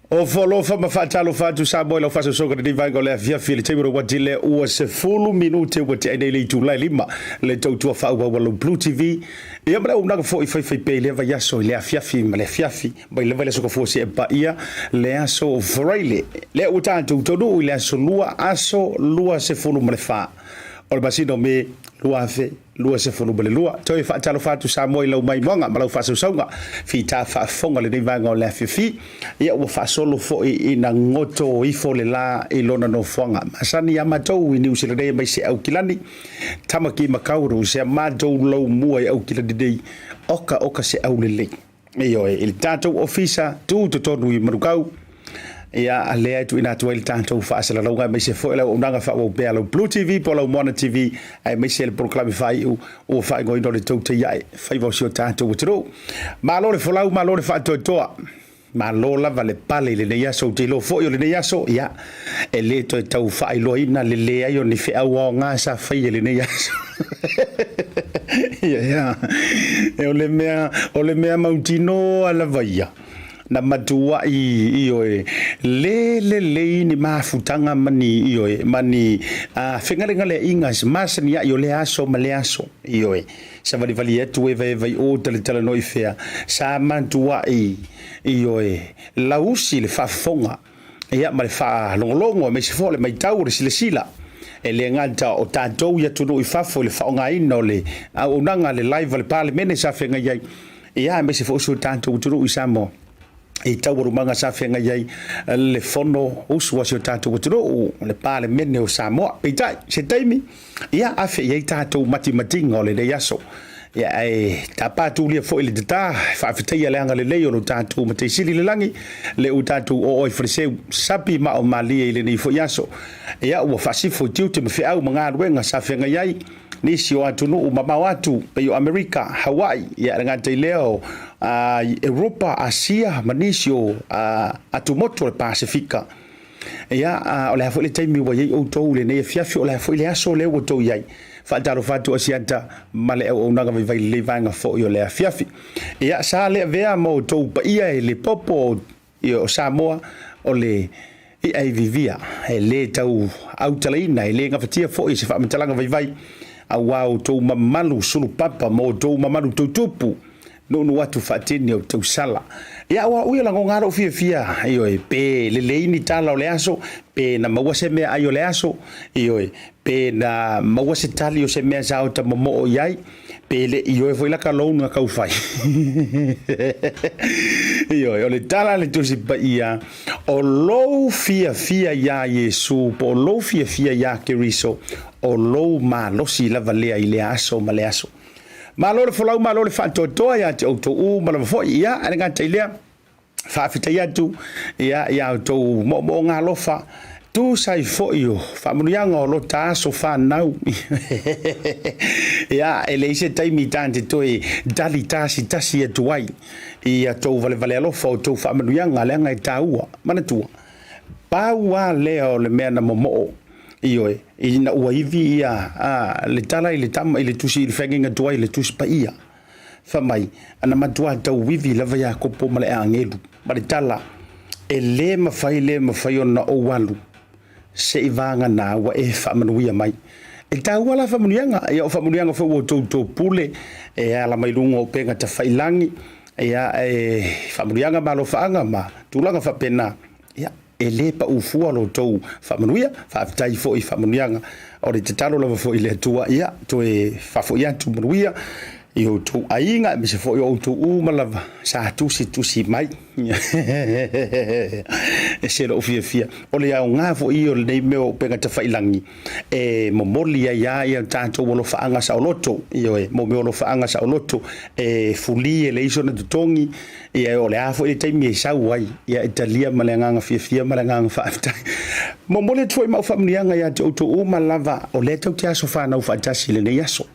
O folo fa mafatalo fatu Samoa lo faso soka de vango le via fili tebro watile o se fulu minute wati ene le July lima le tautua fa wa lo BluTV e mara una fo i fai pe le va yaso le afiafi le fiafi ba le vale soka fo se ba ia le aso fraile le utanto todo le aso lua se fulu male fa o basino me Bluwave lua se fonu bele lua toi fa talo fatu Samoa lo mai monga malau fa songa fi ta fa fonga le vanga le fifi ia o fa solo fo i na ngoto i fo le la i lona no fonga masani ya matou i ni usile mai se au kilani tamaki makauru se matou lo mua au kilani dei oka se au le iyo il tato ofisa tu tonu i marukau ia alea tu ina tu el tanto fa sala longa me se foi la unanga fa o belo BluTV polo Mona TV ai me se el proclame fai o fa go indo le Tautai A'e fai vo sio tanto utro ma lo le folau ma lo le fa to ma lo la vale pale le ia so te lo foi le ia so ia e le to tau fai lo ina le le ai ni fe au nga sa fai le ia ia e o le mea mautino ala vaia na matua i oe le ni mafutanga mani i oe mani fengalenga le ingas masani ya yo le aso i oe sa vali etu e vai o tele no i fea sa mantua i oe lausi le fafonga ia ma le fa longo me se fole mai tau le sila e le ngata o tatou ya tunu i fafo le faonga ino le unanga le live le pale mene sa fenga yai ia me se fo so tanto tunu i Samoa e tau manga sa fenga yai le fono usu wasio tatu wuturo le pale mene o Samoa e tai se taimi ia afe yai tatu matimatinga o le yaso ia e tapatu lia fo ile data fa fitaya le anga le leo no tatu mate sili le langi le u tatu o frise sapi ma o mali ile ni fo yaso ia o fasifo tiuti me au manga wenga sa fenga yai ni sio atu no mama watu pe America Hawaii ia ngata leo Europa Asia manisio atumoto le Pasifika ia ole fo le taimi wa ye o to le ne fiafi ole fo le aso le o to yai fa taro fatu Asiata male o nanga vai le vanga fo yo le fiafi ia sa le vea mo to pa ia le popo o Samoa ole i ai vivia le tau au talaina le ngafatia fo i se fa mtalanga vai au tau mamalu sulu papa mo tau mamalu tutupu no watu fatini o tau sala ia wa uia lango ngaro fia io pe leini tala o le aso pe na maua se mea ai o le aso io pe na maua se tali o se mea sao ta momo o iai pe le io foi la kalou na kau fai io o le tala le tusi pa ia o lou fia ia Yesu po lou fia ia Keriso o lou ma losi la valea i le aso ma le aso malo le folau malo le fatotoa ia te auto u malo fo ia ale nga tailea fa fita ia tu ia to mo nga lofa tu sai fo io fa mulianga lo taso fa nau ia ele se taimi tante toi dali tasi e tuai ia to vale lo fo to fa mulianga le nga taua mana tu paua leo le mena momo io ina uaivi ia le tala ile tama ile tusi ile fenginga tua ile tusi pa ia fa mai ana matua tau wivi lava ya kopo male angelu male tala ele mafai ona o walu se ivanga na wa e fa manuia mai e tau wala fa manuianga ia fa manuianga fa o to pule e ala mai lungo penga ta failangi ia fa manuianga malo faanga ma tulanga fa pena ia ele pa ufua lo tou fa manuia fa tai fo I fa manuianga o le tatalo lava fo ile tua ia to e fa fo ia tu manuia io tu ainga mi se fo io tu malava sa tusi mai e se lo fia o le au nga fo io le meo pega ta failangi e momoli ia tanto lo faanga sa loto io e mo lo faanga sa loto e fuli le iso na tongi e o le afo e taimi sa wai ia italia malanga fia malanga fa momoli tu ma famnianga ia tu malava o le tau tia so fa na fa tasi le yaso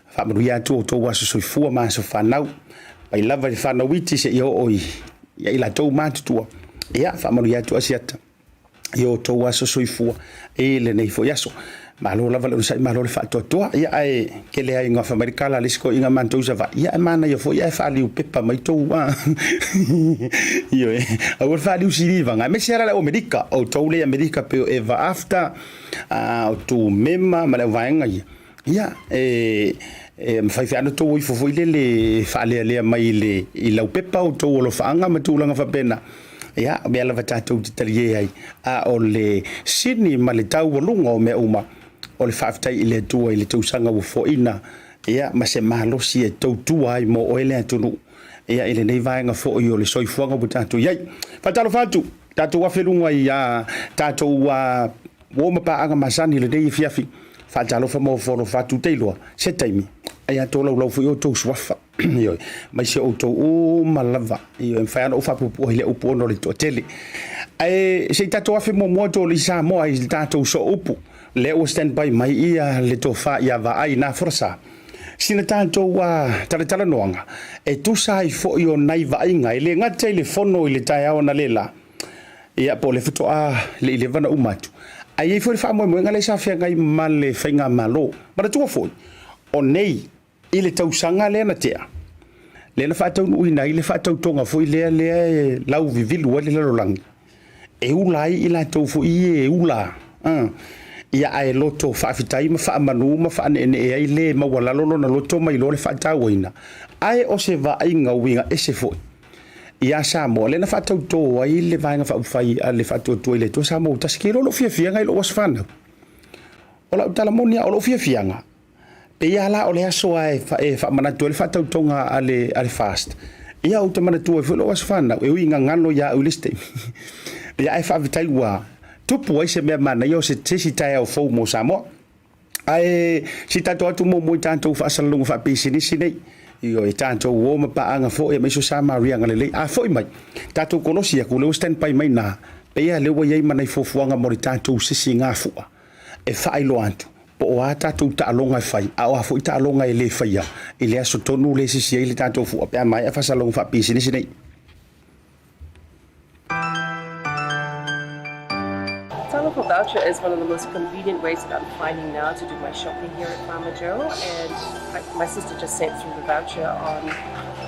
fa manuia tu to waso soifua ma so fa nau pai lava fa na witi se io oi ia ila to matu ia fa manuia tu asiata io to waso soifua e le nei fo yaso malo lava le sai malo le fa to ia ai ke le ai nga fa americana le sko inga manto usa va ia mana io fo ia fa li pepa mai to wa io a fa li usi va nga me sera o medica o to le america pe eva after tu mema ma le va nga ia fai fiana to i fo le fa le mai le I lau pepa o to lo faanga ma tu langa fa pena ia me ala vata to titalie ai o le sini ma le tau lunga o me uma o le faftai ile tua ile tu sanga o fo ina ia ma se malo si e to tua ai mo o ele tunu ia ile nei vai nga fo o le soifuanga o tatu ia fatalo fatu tatu wa felunga ia tatu wa wo ma pa anga masani le dei fiafi fatalo fa mo fo fatu teilo se taimi ai to lo fo yo to swafa yo mai se o to o malava yo en fa no fa po ile o po no le to tele ai se tatu wa fe mo to li sa mo ai tatu so upu le o stand by mai ia le to fa ia va ai na forsa sina tanto wa tala noanga e tu sai fo yo nai va inga ile nga telefono ile tai ona lela ia po le foto le vana umatu ai fo fa mo ngale sa fe ngai male fainga malo para tu fo o nei ile tau sanga le na tea le na fa tau uina ile fa tau tonga fo ile lau vivilu wale lo lang e ulai ila tau fo e ula ia ai loto fa fitai ma fa manu ma fa ne ai le ma wala lo na loto mai lo le fa tawina ai o se va inga winga ese fo ia Samoa le na fa tau to ai le va nga fa fai le fa to ile to Samoa taskilo lo fia ngai lo wasfana ola tala monia o lo fia nga pe ia la o le aso ai fa mana to le fa tau tonga ale fast ia o te mana to fo lo wasfana e winga ngano ya uliste ia ai fa vitai wa tupu ai se mea mana yo se tesi tai au fou mo Samoa ai si tato atu mo tanto fa salungu fa pisini sinei yo e tanto wo ma pa anga fo e meso sama ria ngale a foi mai tato konosia ku le stand by mai na pe ia le wo ye mana fo fuanga mo tanto sisi nga fu e fa ilo antu po o ata tu ta longa fai a o fo ta longa ele fai ya ile aso tonu le sisi ile tanto fu pe mai fa salungu fa pisini sinei. Voucher is one of the most convenient ways that I'm finding now to do my shopping here at Farmer Joe, and my sister just sent through the voucher on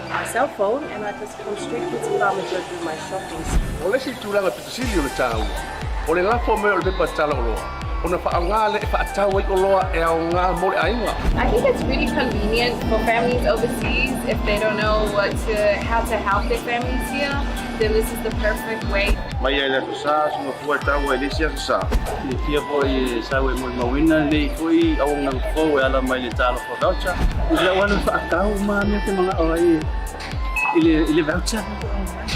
my cell phone, and I just come straight to Farmer Joe to do my shopping. Ole si tulanga pitusili ole tau. Ole la fo me ole pepa tala olo. think it's really convenient for families overseas if they don't know how to help their families here. Then this is the perfect way. Mai ele sa suma fua tau ele sia sa. Ni fia foi sa we mo mawina ni foi au nang fo ala mai le talo for voucher. Ila wana fa tau ma me te mga oi. Ile voucher.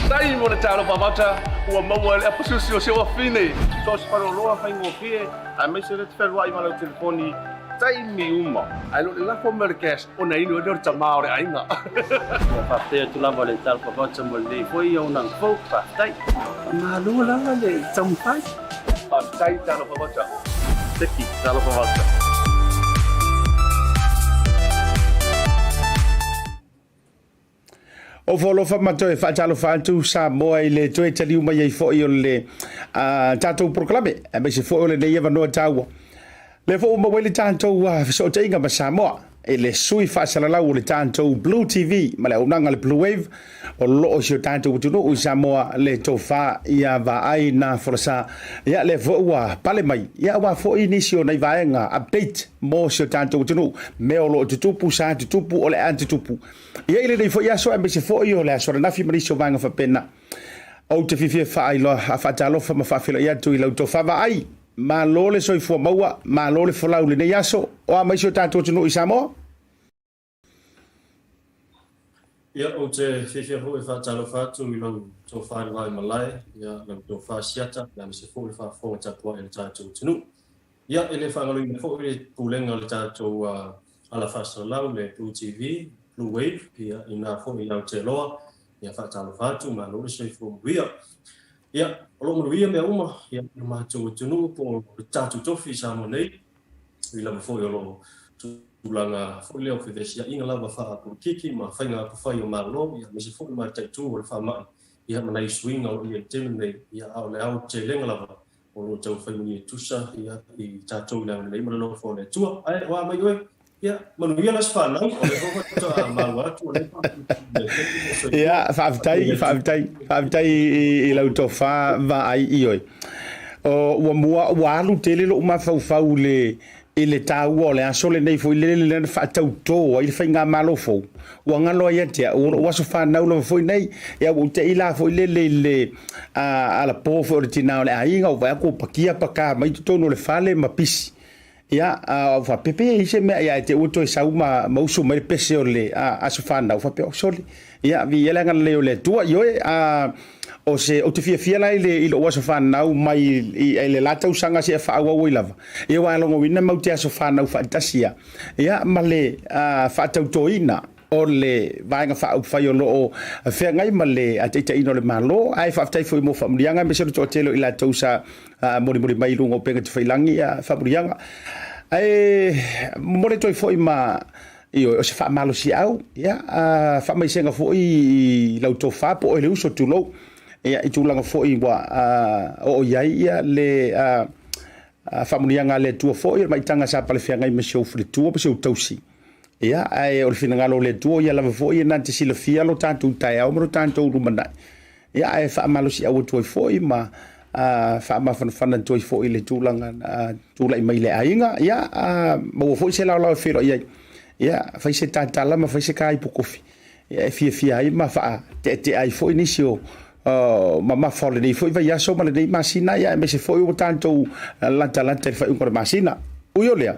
Dai mo le talo for voucher. Ua mau le apusu se wa fine. So se paro loa fa ngo fie. A me se le te wa i ma le telefoni. Tai mi uma. Ai lo la for merkes. Ona ino do tama ore ainga. Fa te tu la vale talo for voucher mo le foi au nang fo fa tai. Ma lo la le tam pai. Pa tai talo for voucher. Teki talo for voucher. O folo fa matoe fa talo fa tu Samoa i le toe tali uma ye fo i le tatou proklame e me se fo le nei no taua le fo uma wele tatou so tainga ma Samoa e le sui fa sala o le tatou BluTV ma le unanga le Bluwave o lo o se tatou tu no Samoa le tofa ia va ai na Folasa ia le fo wa pale mai ia wa fo inisio nei vaenga update mo se tatou tu no me o lo tupu sa tupu o le antupu ia ile nei fo ia so e se fo io le so na fi mari so vanga fa pena o te fifi fa ai lo fa talo fa ma fa fila ia tu ilo to fa va ai ma lo le so fo maua ma lo le fo lau le nei aso o a mai so tatou tu no Samoa. Ia o te whiwhia hoi whātalo whātu I lau tō whānua I Malai, ia lau tō whāsiata, ia me se fōi whāwhonga tātua e le tātou tinu. Ia e le whangalui me fōi le pūlenga le tātou ala whāsalau le BluTV, Bluwave, ia I nā fōi lau te loa, ia whātalo whātu, mā lore se fōi muia. Ia, o lo muia mea uma, ia I mātou tinu po le tātou tofi Samoa nei, I lau fōi o lo tulanga foi leo fedesia inga lava fa politiki ma fainga ko fai o malo ia me se foi ma tai tu o fa ma ia ma nai swing o ia temne ia au le au te lenga lava o lo tau fai ni tusa ia I tatou na nei ma lo fo le tua ai wa mai oi ia ma no ia las fa na o le ho to ma wa tu le ia fa tai I lau to fa va ai oi o wa lu tele lo ma fa le ele tau o le aso le nei foi le fa tau to I fa nga malo fo wa nga lo ia te o so fa na lo foi nei ia o te ila foi le ala po fo tina le ainga o va ko pakia pa ka mai to no le fale ma pisi ia fa pepe I se me ia te o to sa uma mo so me pese o le aso fa na fa pe o soli ia vi ele nga le tua yo o se o te fia lai le ilo waso fa na mai I le lata usanga se fa wa wa lava e wa longo wina mau te aso fa na fantasia ia male fa tautoina o le vainga fa fa yo lo fe ngai male ate ino le malo ai fa tai foi mo fa murianga me se to telo ila tausa mori mai lungo penga te failangi fa murianga ai mori toi foi ma io o se fa malo si au ia fa mai senga foi lau to fa po ele uso tu lo ia I tūlanga fōi wa o iai ia le whamunianga le tua fōi mai tanga sa pale whiangai me se ofre tua pa se o tausi ia ai o le whinangalo le tua ia lava fōi na te sila fia lo tātou tai au maro tātou rumanai ia ai whaamalo si au tuai fōi ma whaamawhanawhana tuai fōi le tūlanga tūlai mai le ainga ia maua fōi se lau lau whiro iai ia whai se tātala ma whai se kai pukofi ia fia ai ma wha te ai fōi nisi o mama fole nei foi vai aso ma nei masina ia me se foi o tanto lanta fai un masina uiolea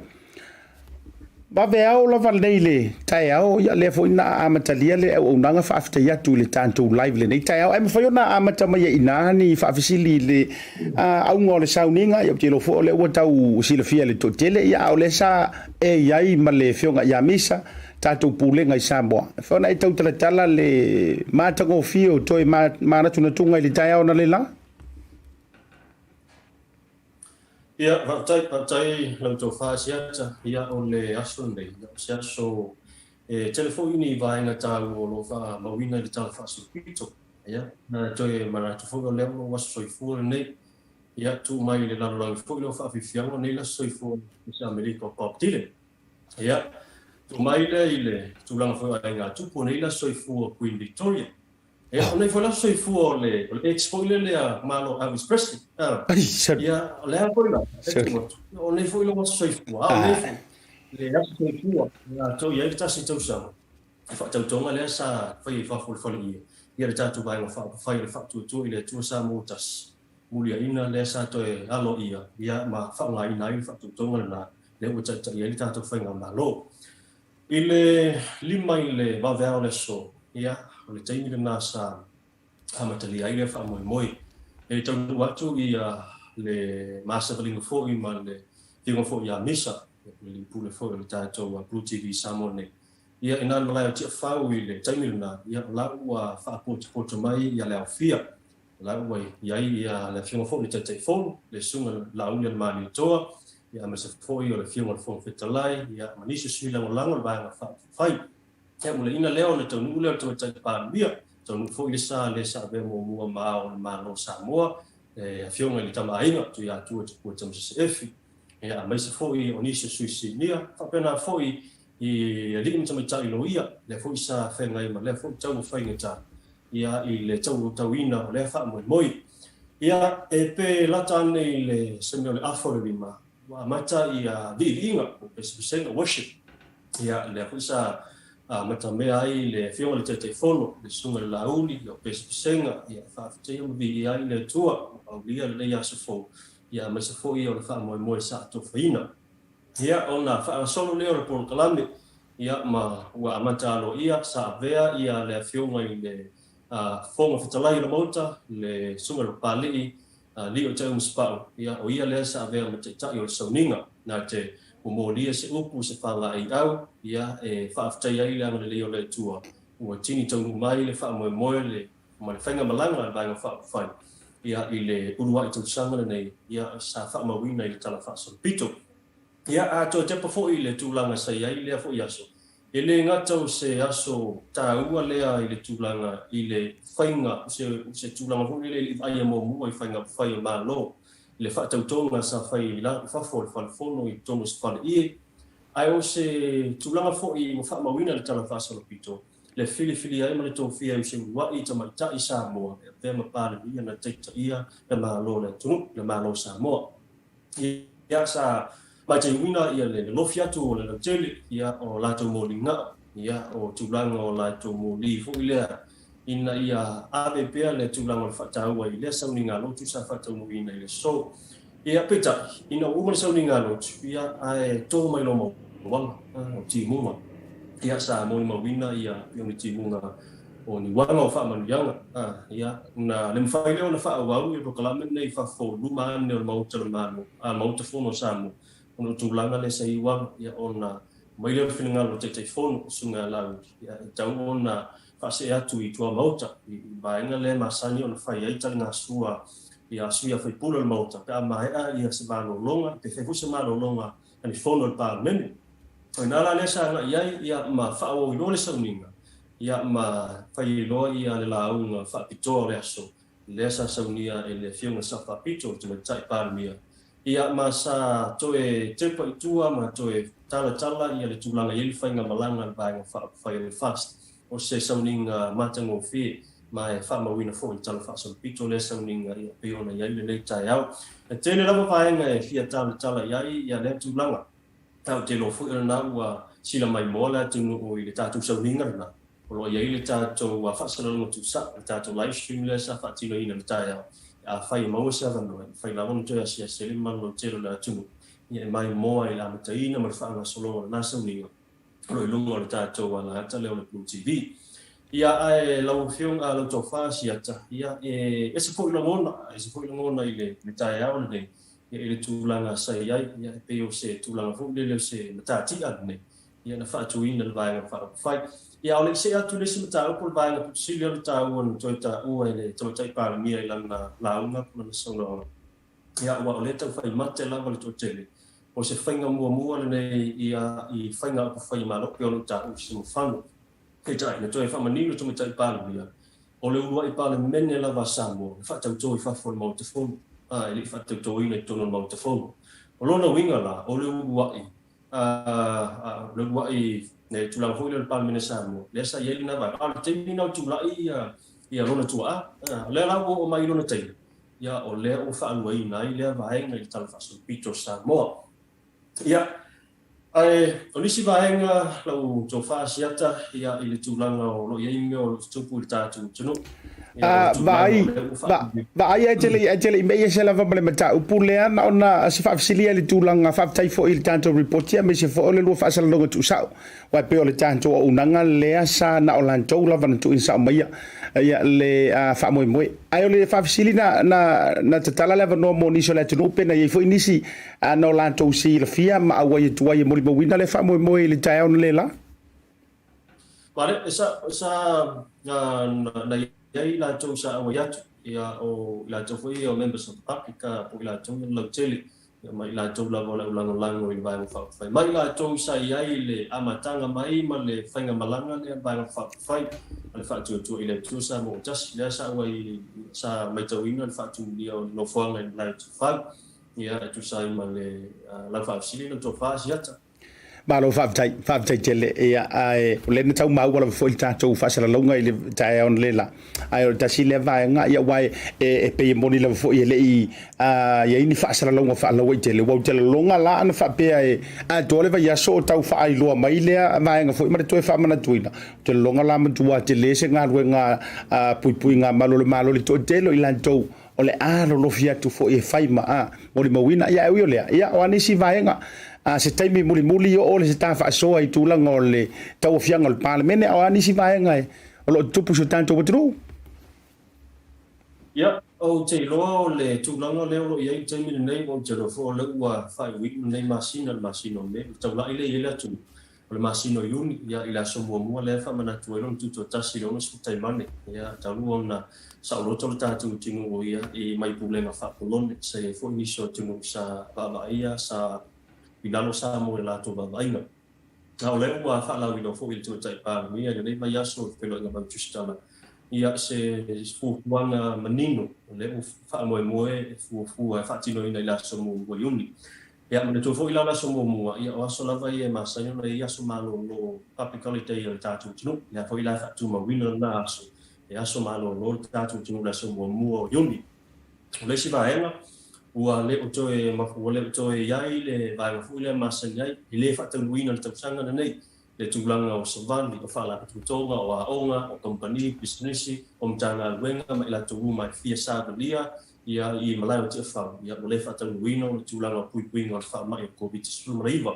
ba vea o la nei le tai au ia le foi na amatalia le o nanga fa afta ia tu le tanto live le nei tai au em foi na amata mai ina ni fa fisili le au ngole sauninga ia te lo fo le o tau sila fia le totele ia o le sa e ia ma le fionga ia misa tatou pulenga I Samoa. Fona I tau tala le mātango fio toi mana tunatunga I le tai au na le la? Ia, vatai lau tō whāsiata, ia o le aso nei, ia so telefoni ni vaenga tālu o lo wha mawina le tālu whaasu pito. Ia, na toi mana tu whonga leo no waso soifua nei, ia tu mai le larolangi whonga lo wha whiwhiango nei la soifua I se Amerika o Paptile. Ia, tu mai le ile tu langa whonga ngā tupu nei la soifua Queen Victoria. ona foi la soi fu le expo le malo Elvis Presley ia le foi la ona foi lo soi fu ona foi le soi fu ia to ia ta si to sa fa to tonga le sa foi fa fu ia le tatu vai fa tu ile tu sa mutas mulia ina le sa to alo ia ma fa ngai nai fa tu tonga na le o tata ia le tatu fa ngalo ile lima ile va ver le so ia le taimi le nasa hamatali ai le fa moi e tau watu ia le masa valinga fo I ma le tingo fo ia misa le pule fo le tatu wa BluTV Samoa ne ia ina malai tia fau ile taimi na ia la wa fa poto mai ia le afia la wa ia le tingo fo le telefon le sunga la unia mani toa ia ma se fo ia le tingo fo fetalai ia manisi suila lango ba fa fai ia mula ina leo le tonu le to pa bia tonu fo le sa be mo ma no Samoa e fionga le tama ainga tu ia tu ko tama se efi ia ma se fo I onisi suisi nia fa pena fo I li tama tai lo ia le fo sa fe ngai ma le fo tau fa ngata ia I le tau ina le fa moi ia e pe latane le semio le afo le ma wa mata ia vivinga ko se worship ia le fo sa mata mea ai le fionga le telefono le sunga le launi o pesenga ia fa te o vi ai le tua o lia le ia se fo ia ma se fo ia le fa mo sa to faina ia ona fa solo le o por kalame ia ma wa mata lo ia sa vea ia le fionga I le fonga fitalai le Maota le sunga le pali li o te uspao ia o ia le sa vea ma te tai o sauninga na te o molia se upu se fanga I au ia e faaftai ai le le o le tua o tini tau mai le fa mo le ma le fanga malanga ba nga fa fai ia I le ulua I tau sanga nei ia sa fa mawina I le tala fa so pito ia a to te pafo I le tulanga sai ai le fo iaso ele ngata se aso taua le I le tulanga I le fanga se tulanga fo le ai mo I fanga fai ma lo le fa tautonga sa fai la fa fo fono I tono spa ai o se tulanga fo I mo fa mawina le tala fa so pito le fili ai ma le to fia I se wa I tama ta I Samoa e ma pale ia na te ia le ma lo le tunu le ma lo Samoa ia sa ma te wina ia le lo fia tu le tele ia o la to molinga ia o tulanga o la to moli fo ile ina ia ave pea le tulanga fa taua I le sauninga lo tu sa fa tau ina ile so ia peta ina uma sauninga lo ia ai to mai lo mo wanga o ti muma ia sa mo wina ia yo ti munga o ni wanga o fa manu yanga ia na le mfai le na fa wa u proclamen nei fa fo luma ne o Maota le manu Maota fo no Samu ono tulanga le sai wa ia ona mai le finga lo te telefono sunga la ia tau ona fa se atu I tua Maota I bainga le masani ona fai ai tanga sua ia suia fai pula le Maota pe mai ia se ba lo longa pe fe se ma lo longa ani fono le parlamento ona la le sa ia ma fa o lo le sauninga ia ma fai lo ia le la unga fa pito le aso le sa saunia e le fionga sa fa pito te tai parmia ia ma sa toe te pa tua ma toe tala ia le tulanga ia le fainga malanga ba fa fai le fast o se sauninga matango fi mai fa mawina fo I tala fa so pito le sauninga ia peona ia le tai au e tele lava fainga e fia tala ia le tulanga tau te lo fu na wa sila mai mola tu o I le tatu sauninga na o lo ia le tatu wa fa sala no tu sa tatu live stream le sa fa tino ina le tai au a fai mo sa va no fai la von te asia se le man lo te la tu ia mai mo ai la mataina ma fa na solo na sauninga lo lungo le tatu wa la ta le o BluTV ia ai lau fiong a lau tofa Asiata ia e se foi ngona I le tai au le ele tulanga sai ai ia pe o se tulanga fo le se matati ane ia na fa tuina le vai fa fai ia ole se atu le se mata o vai na silia le tau on toita o ele toita pa mi ai lana launga na solo ia wa ole tau fai mate la le totele o se fainga mua le ia I fainga po fai malo pe o ta o se fano ke tai na toi fa manino to mata pa mi o le ua I pa le mene la va Samoa fa tau toi fa fo mo te fo ele fa te toi ne tono Maota fo o lona winga la o le uai ne tulanga fo le palmene Samoa le sa yeli na va al te mina tulai ia lona tua le la o mai lona tai ia o le o fa alua ina i le vaenga i tala faso pito Samoa ia ai o nisi vaenga lau to fa Asiata ia i le tulanga o lo ia inga o tupu i tatu tunu vai ajele me ia sela va mata upulea na ona se fa fisilia le tulanga fa tai fo il tanto report ia me se fo le lo fa sala longa tu sa wa pe o le tanto o unanga le sa na o lanto la va tu in sa mai ia le fa mo ai o le fa fisilina na tatala le va no mo ni so le tu pe na ia fo inisi na o lanto si le fia ma wa ia tu ia mo wina le fa mo le tai on le la vale esa na ia la tau sa o yatu ia o la tau foi o members of public o la tau no tele mai la tau la vola ulango i vai fa fai mai la tau sa ia le amatanga mai ma le fainga malanga le vai fa fai le fa tu ile tu sa mo just le sa wai sa mai tau ina fa tu dia no fanga la tu fa ia tu sa ma le la fa sili no to fa Asiata malo fa tele ia ai le na tau mau wala fo ta tau fa sala longa ile ta on lela ai o ta sile va nga ia wai e pe moni la fo ile i ia ini fa sala longa fa lo tele wa tele longa la na fa pe ai a dole va ia so tau fa ai lo mai le va nga fo ma to fa mana tuina tele longa la ma tua tele se nga nga pui nga malo le to tele i lan tau o le lo fia tu fo e fai ma o le mawina ia o le ia o ani si va nga se taimi muli o le se tafa soa i tulanga o le tau fianga o le palemene o ani si vaenga o lo tupu so tanto watru ia o te loa o le tulanga le o ia i taimi nei o te lo fo le ua fai wik nei masina me tau la ile ile atu o le masino yuni ia ila so mua le fa mana tu elo tu tasi lo so tai mane ia tau ona sa lo to tatu tingu o ia i mai problema fa polon se fo ni so tingu sa baba ia sa Bilalo sa mo la to ba vaina. Na o le ua fa la wino fo il tu tai pa mi ia nei mai aso pelo nga ba tustana. Ia se fu wanga manino le fa mo fu fa tino ina la so mo yuni. Ia me to fo ila la so mo ia o so la vai e masa ia ia so malo no papicalite ia tatu tino. Ia fo ila fa tu ma wino na aso. Ia so malo no tatu tino la so mo yuni. Le si va ela ua le o toe mafu le o toe iai le vai mafu le masa iai i le whataluina le tausanga na nei le tūlanga o savali o whala tutonga o aonga o company, businessi o mtanga luenga ma ila tuhu mai fia sāwalia ia i malai o te whau ia o le whataluina o le tūlanga o puipuinga o le wha mai o COVID-19 maraiva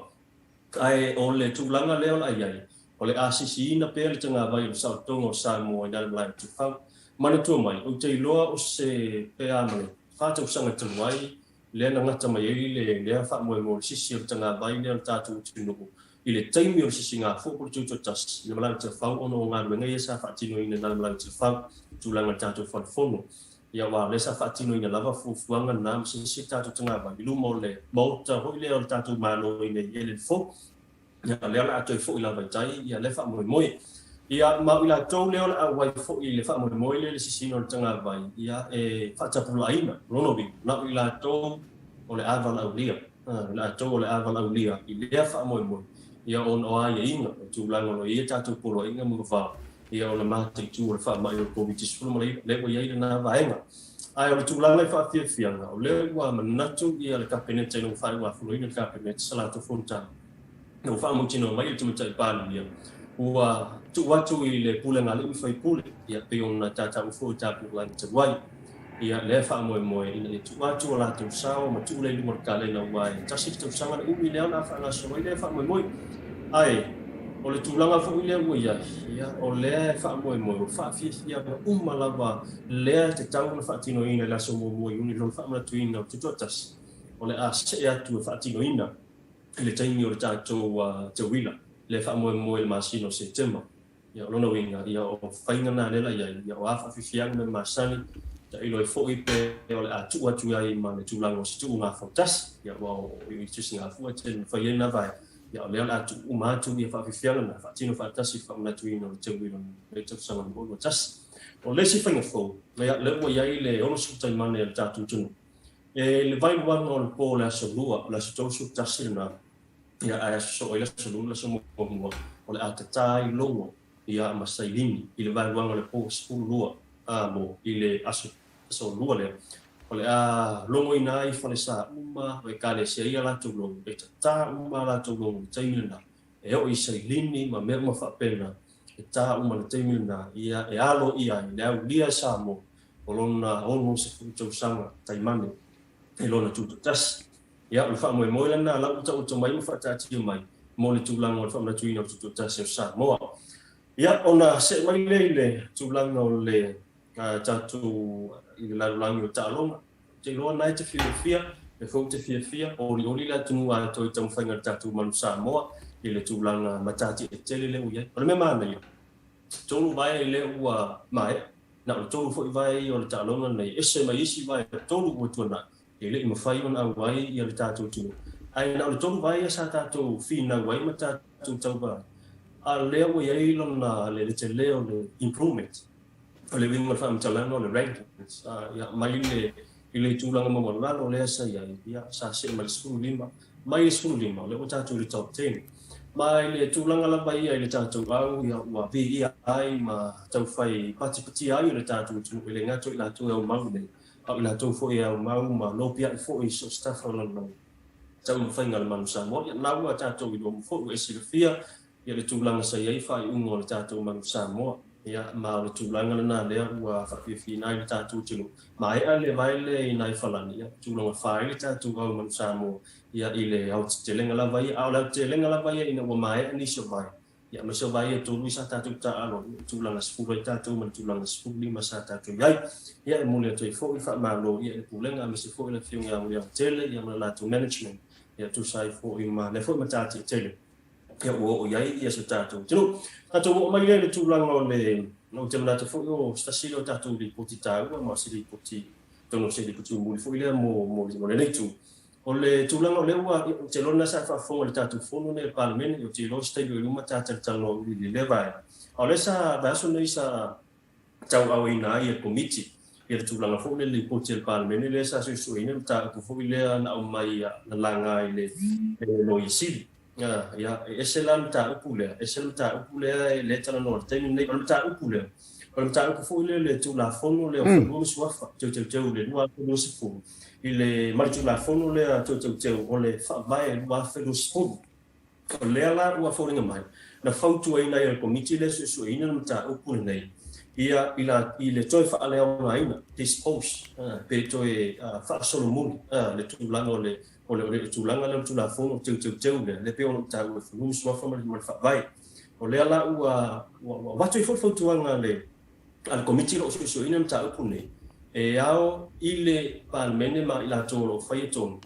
ai o le tūlanga leo la iai o le asisi ina pēr le tanga vai o sautonga o Samoa i nare malai o te whau mana tua mai o te iloa o se pēr male fata usanga tanuai le na ngata mai le fa mo sisi o tanga vai le tatu tinu i le taimi o sisi nga fo por tu tas le mala te fa ono nga le ngai sa fa tino ina na mala te fa tu la ngata tu fa fono ia wa le sa fa tino ina lava fu fuanga na sisi tatu tanga vai lu mo le Maota ho le o tatu malo ina ele fo ia le ala to fo ila vai tai ia le fa mo ia ma ila to le ola wai fo i le fa mo le sisi no tanga vai ia e fa ta pula ina rono bi na ila to o le aval aulia la to o le aval aulia i le fa mo ia on o ai inga tu lango no ia tatu polo inga mo fa ia o le mate tu o fa mai o COVID-19 mo le o ia na vaenga ai o tu lango fa fianga o le wa manatu ia le kapenete no fa wa fo ina kapenete sala to fonta no fa mo tino mai tu tai pa ia ua tu watu i le pule ngale i fai pule ia pe ona tata u fo tapu lan te wai ia le fa mo i le tu watu la tu sao ma tu le limor kale na wai tasi tu sanga u mi le na fa na so le fa mo ai o le tulanga fo ile o ia o le fa mo fa fi ia o malava le te tau na fa tino ina la so mo i uni lo fa ma tu ina tu totas o le a se ia tu fa tino ina le taimi o le tato te wila le fa mo el masino se tema ia lona winga ia o fainga na lela ia o afa fifiang me masani ta ilo fo i pe o le atu ai ma le tulango se tu nga fotas ia o i tisi nga fu ten fa yena vai ia le atu umatu ia fa fifiang na fa tino fa tasi fa na tuino te wilo le tu sa mo tas o le si fainga fo le o ia le o su tai mane el tatu tunu e le vai wan on po la so lua la so su tasi na ia ai so ila so lula so mo o le atatai longo ia masailini i le vai wanga le po lua mo ile aso lua le ole longo ina I Folasa uma we kale se ia la tu long e ta uma la tu long taimina e o isai lini ma me ma fa pena e ta uma le taimina ia e alo ia le au lia Samoa o lona ono se fu sanga taimane e lona tu tas ia le fa mo lana la uta mai ma fa ta ti mai mo le tu lang o fa na tu ina tu tas e Samoa ia ona se mai le tu lang o le tatu I lalulangi o ta'alonga. Te loa nai te whiawhia, e whau te whiawhia, ori la tunu a toi tamwhainga tatu manu Samoa, I le tūlanga matati e tele le uia. Ora me mana ia. Tolu vai le ua mai, na o tolu fo I vai o le ta'alonga nei, ese mai isi vai, tolu ua tuana, I le I mawhai on au vai I le tatu tunu. Ai na o le tolu vai a sa tatu whina wai ma tatu tauba. A lea ua iai lona le te leo le improvement. Le winga fa mtalano le rankings ya mai le tulanga mo lalo le sa ya sa se mal school lima mai school lima le ota tu le top 10 mai le tulanga la bai le tatu au ya wa vi ai ma tau fai pati ai le tatu tu le ngato la tu au mau le au la tu fo ya mau ma lo pia fo I so stuff on no tau mo fainga le manusa mo ya na wa tatu I do fo e silfia ya le tulanga sa ya fa ungo le tatu manusa mo ya ma le tulanga na le ua whakawhiwhi le tātou tino. Mai ale vai le nai whalani, tulanga whae le tātou au manu Samoa, ia I le au te lenga la vai, au lau te lenga la vai ina ua mai ani so vai. Ia ma so vai tolu I sa tātou ta alo, tulanga spulu I tātou, man tulanga spulu lima sa tātou iai. Ia e mule atu I fo I whaamalo, ia e pulenga, me se fo I le whiunga au ia tele, ia ma la tu management, ia tu sai fo I ma, le fo I ma tātou tele. Ia ua o iai, ia so tātou. Tino, tātou o mai le tūlanga o le, no te mana te fo o stasile o tātou li poti tāua, ma se li poti, tono se li poti umuli fo I lea mo le neitu. O le tūlanga o le ua, te lona sa whaafonga le tātou fono le parlemene, o te lo stay o luma tātou talo I le vai. O le sa, vaso nei sa tau au ina I e komiti, I le tūlanga fo le li poti le parlemene, le sa su ina, tātou fo I lea na o mai na langa I le lo I sili. Ya ese la mta upule ese mta upule le tala no te ni le mta upule o mta upu fu le tu la fono le o swafa te le no no se fu ile mar tu la fono le te o le fa vai no fa no se fu o le ala o fo ringa mai na fautu ai na el committee le su ina mta upule nei ia ile toi fa ale ona ina dispose pe toi fa solo mun le tu la no le o le tulanga le tula fono te le pe ono ta o fu so fa mal fa vai o le ala wa tu fo tuanga le al committee lo so ina ta o pune e ao ile palmene ma ila tolo fai ton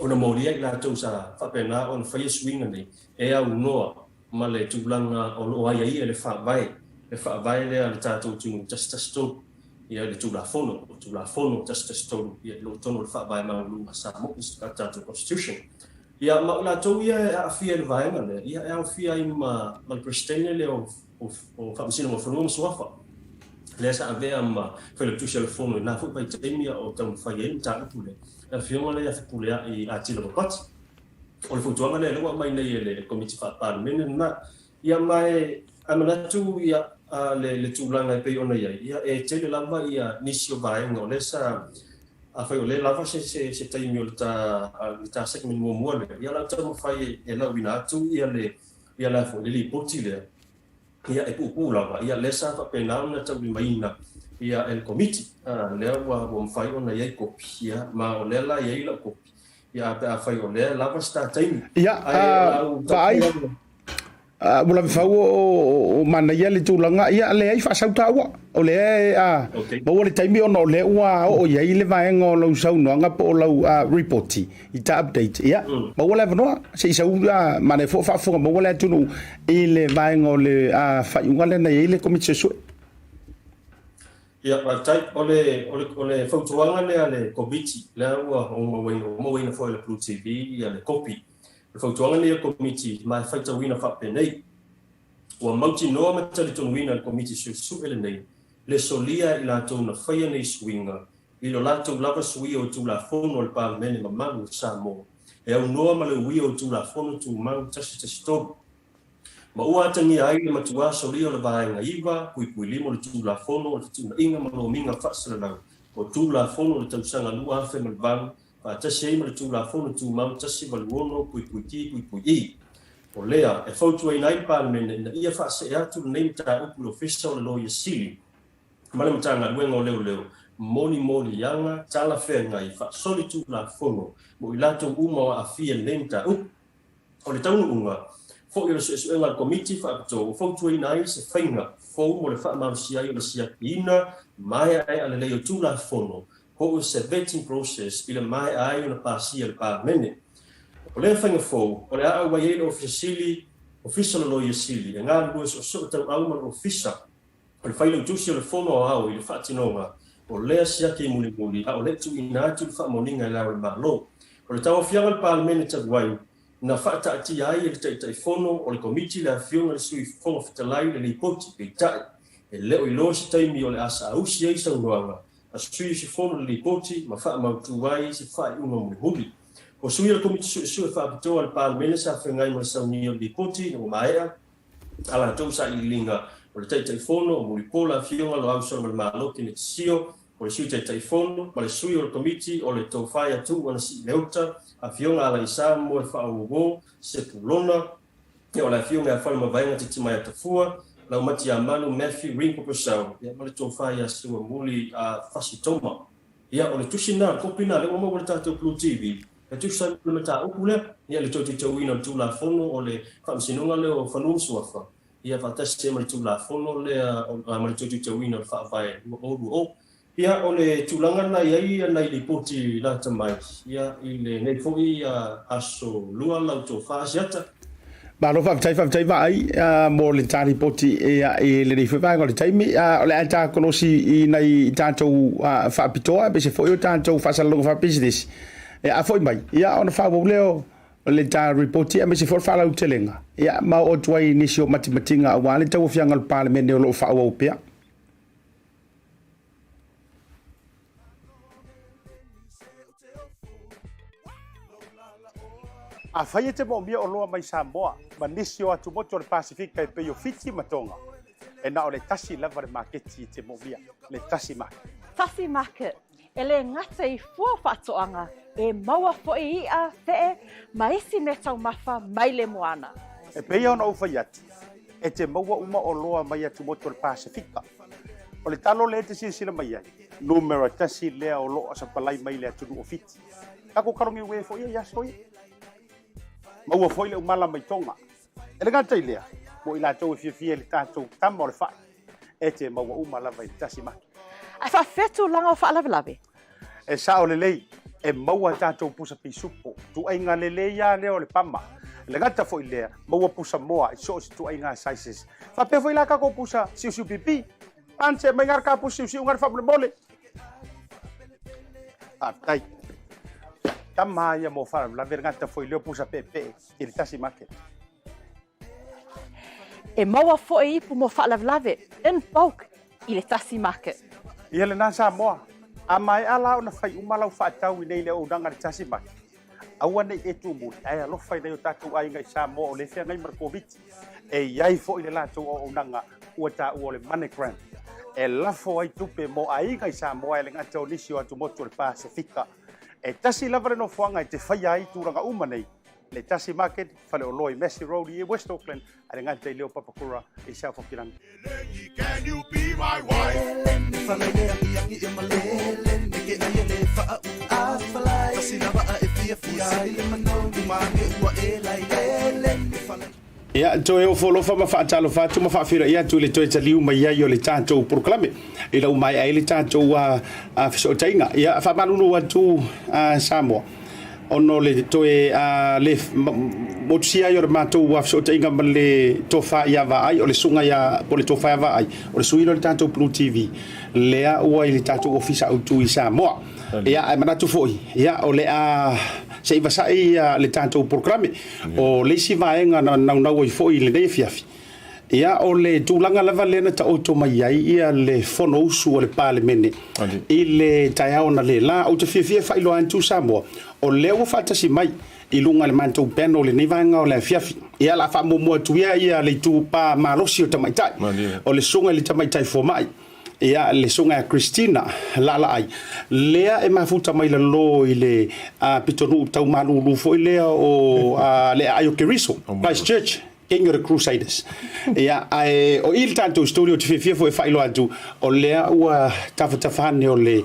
ona moria ila to sa fa pena on fai swing nei e au no ma le tulanga o lo ai le fa vai le al ta to just stop ia le tula fono just to ia lo tono fa vai ma lu Samoa kata to constitution ia ma la to ia a fia le vai ngale ia a fia I ma prestene le o fa sino mo fono so fa le sa ave ma fa le tu le fono na fu pai temia o tam fa yen ta pule a fia ma le a pule I a tilo pat o le foto ngale lo mai nei le committee fa parlemene na ia mai amana tu ia le tulanga pe ona ia e tele lava ia nisio vai ngo le sa a fa le lava se tai mi ta se mi mo ia la ta mo fai e la wina tu ia la fo le poti le ia e pu lava ia le sa fa pena na ta mi maina ia el committee le wa mo fai ona ia kopia ma o le la ia la kopia ia a fa le lava sta tai ia vai mula fa o mana ia le tulanga ia le ai fa sauta wa o le mo le taimi ono le wa o ia le vai ngo lo sau no nga po lo reporti I ta update ia mo le no se sau mana fo fa fo mo le tunu ile vai ngo le fa unga le na ile komitse su ia tai ole fotuanga le komiti le wa mo wena fo le BluTV ia le copy Fautuanga le committee mai faita wina fa penei o mauti no ma tali ton wina committee su ele nei le solia ila tona faia nei swinga I lo lato lava sui o tu la fono al parlemene ma malu Samoa e au no ma le wi o tu la fono tu mau tasi stop ma ua tangi ai le matua solia le vaenga iwa pui limo le tula fono le tula inga malominga whaasaranau o tula fono le tausanga lua afe malvang pa tasi eima le tula fono tu mau tasi valuono pui i o lea e fautu ai nai palemene na ia whaase atu le nei mta upu le ofisa o le loia sili ma le matanga luenga o leo moni yanga tala whenga i whaasoli tula fono mo i lato uma o afia le nei mta upu o le taunu unga fo yo se la committee fa to fo to ina se fainga fo mo le fa ma sia yo sia ina mai ai ala le tu la fono ko se vetting process ile mai ai una pasia le parlamento o le fainga fo o le a wa ye official lo yesili nga lu so ta au ma official o le failo tu le fono au ile fa tinonga o le sia ke muli o le tu ina tu fa moninga la ma lo o le tawo fianga le parlamento wai na fata ati ai le tai fono o le committee la fiona le sui fono fitalai le lipoti pe tai e le o ilo si tai mi o le asa au si ai sa uanga a sui si fono le lipoti ma fa ma tu ai si fa uno mo huli o sui le committee sui fa pito al parlamento sa fengai ma sa ni o lipoti no maea ala to sa ilinga o le tai fono o li pola fiona lo au so ma lo ki ne sio o le sui tai fono ma le sui o le committee o le to fai atu ona si leuta a fionga ala isa mo e whaawogo se pulona e o la fionga a whalama vainga te timai atafua lau mati a manu Matthew Ring Popesau ia male tō whai a siwa muli a Fasitoma ia o le tusina kopina le oma wale tātou BluTV le tusa le mata upule ia le tōti tau ina tūla fono o le whamsinunga le o whanua suafa ia whatasi te male tūla fono le a male tōti tau ina le whaavai o ia o le tulanga na ia nei le poti la tamai ia i le nei foi aso lua lau to Asiata ba lo fa tai vai mo le tari poti e le nei foi le taimi o le ata kolosi i nei tanto fa pitoa be se foi o tanto fa salongo fa business e a foi mai ia ona fa leo le tari poti e me se for fa la utelenga ia ma o tuai inisio matimatinga a wale tau fianga le parlamento lo fa o pea a fai te mo mia o loa mai Samoa ma nisio atu moto le Pasifika e peo fiti matonga e na o le tasi lava le marketi te mo mia le Tasi Market. Tasi Market e le ngata i fua whatoanga e maua fo i a fee ma isi me tau mafa mai le moana. E pea ona ufai atu e te maua uma o loa mai atu moto le Pasifika o le talo le te sila mai ai numero tasi lea o loa sa palai mai le atu o fiti kako karongi ue fo ia soi maua foi le umala mai tonga e le gata ilea mo ila tau fia le tātou tama o le whai e te maua umala vai Tasi Market a fa fetu langa o whaalawelawe e sa o le lei e maua tātou pusa pisupo tu ainga le leia leo le pama le gata foi lea maua pusa moa i so si tu ainga sizes fa pe foi la kako pusa siu pipi anse mai ngar ka pusa siu ngar fa mole a tai tama ia mo fa la vergata foi leo pusa pepe il Tasi Market e maua fo i pu mo whaalawelawe in bulk i le Tasi Market ia le nasa moa a mai ala ona fai umala fa tau i nei le o danga le Tasi Market aua nei e tu mo ai alo fai nei o tatu ai ngai sa mo o le fia ngai mar covid e iai fo i le lato o danga ua ta o le monogram e lafo ai tupe mo ai ngai sa mo ai le ngata o nisi o atu moto le Pasifika e tasi lava no fuanga i te whaia ai tūranga uma nei le Tasi Market whale o loi Messi Road i West Auckland a renga te leo papakura i South Auckland. Can you be my wife? Ia to e o folo fa ma fa talo fa tu ma fa fira ia tu le to te liu mai ia le tanto proclame i la mai ai le tanto a so tainga ia fa malunu wa tu Samoa ono le to e le motsia yo ma tu wa so tainga ma le to fa ia va ai o le sunga ia o le to fa va ai o le suino le tanto BluTV le a o le tanto ofisa o tu i Samoa ia ai mana tu foi ia o le a se iba sai le tanto programe o le si vaenga na o foi le nei fiafi ia o le tulanga lava lena ta auto mai ai ia le fono usu o le palemene i le taiaona le la o te fia failo antu Samoa o le o fatasi mai i lunga le manto peno le nei vaenga o le fiafi ia la fa mo tuia ia le tu pa malosi o tamaitai o le sunga le tamaitai fo mai ia le sunga Christina la ai lea e mafuta mai la lo ile pitonu tau malulu fo ile o le ayo keriso Christchurch King of the Crusaders ia ai o il tanto studio te fia fo e failo atu o lea ua tafane o le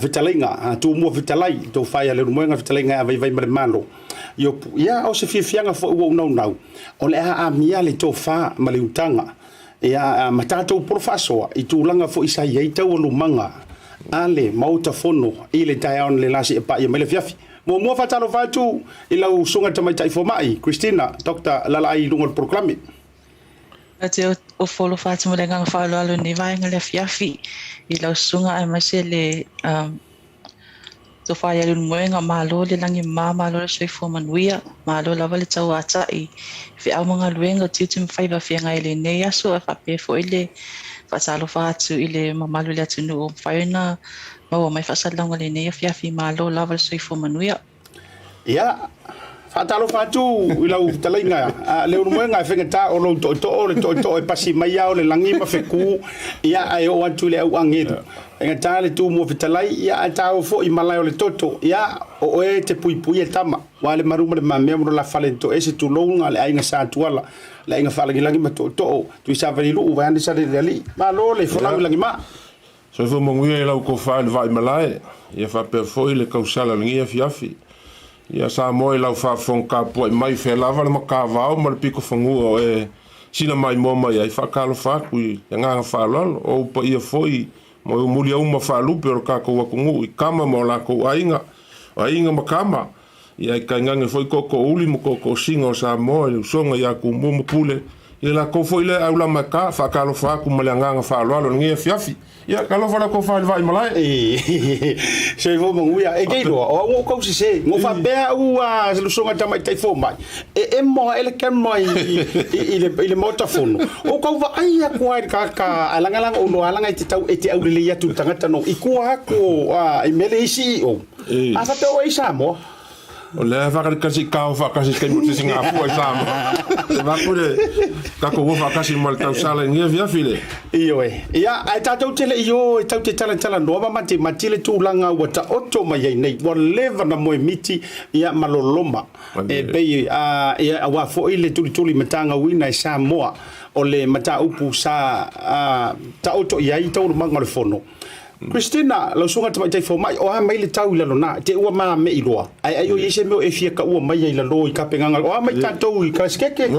vitalinga tu mo vitalai to fai le moenga vitalinga vai malo yo ia o se fianga fo o no o le a mia le to fa maliutanga ia matato professor i tulanga fo isa ye tau lumanga ale Maota fono ile tai on le lasi pa ia mele fiafi mo fatalo fatu ila usunga tamaitai fo mai Christina Dr. Lala ai lungol proclame ate o folo fatu mo le ngang fa lo ni vai ngale fiafi ila usunga ai masele to fai alun moenga malo le langi mama lo se fo manuia malo la vale tau ata I fi au manga luenga tiutim fai ba fianga ile ne ya so fa pe fo ile fa salo fa tu ile mama lo le tunu o fai na ma mai fa salo ngale ne ya fi malo la vale se fo manuia ya fatalo fatu ila u talainga le unu moenga fenga ta o lo to e pasi mai ya o le langi ma feku ya ai o atu le au angedu enga tale tu mo vitalai ya ta o fo I malai o le toto ya o e te pui e tama wale maruma le mamemo la falento ese tu longa le ainga sa tuala le ainga fala langi ma to tu sa vali lu va andi sa le ali ma lo le fo langi ma so fo mo ngi la ko fa le vai malai ya fa per fo le kausala ngi fiafi ia sa moi lau fa fonka po mai fe lava le makava o mal piko fongu o e sina mai moma ia fa kalo fa ku nga fa lol o pa ia foi mo muli o ma fa lu pero ka ko ku I kama mo la ko ainga makama ia ka nga foi ko uli mo ko singo sa mo le songa ia ku mo pule ia la ko foi le au la maka fa kalo fa ku ma nga fa lol ngi fiafi ia kalo fa ko fa vai malai se vo mo ia e ke lo o ko se ngo fa be u lu songa tamai tai fo mai e mo ele ke mai ile motafono o ko va ai ko ai ka alanga o no alanga te tau e te au le ia tu tangata no I kua ko I mele isi o a fa pe o isa mo o le fa kasi ka fa kasi ke mo singa fu sa mo va pure ka ko va kasi mal tau sala ngi via file io ia ai ta tau tele io tau te tala no ma matile tu langa wa ta otto mai nei wa leva na mo miti ia maloloma e be ia wa fo ile tuli matanga wina Samoa o le mata upu sa ta otto ia I tau manga le fono Christina lo sunga te fo mai o ha mai le tau la lona te ua ma me iloa ai o yese me e fia ka ua mai la lo I ka penga o mai tanto I ka skeke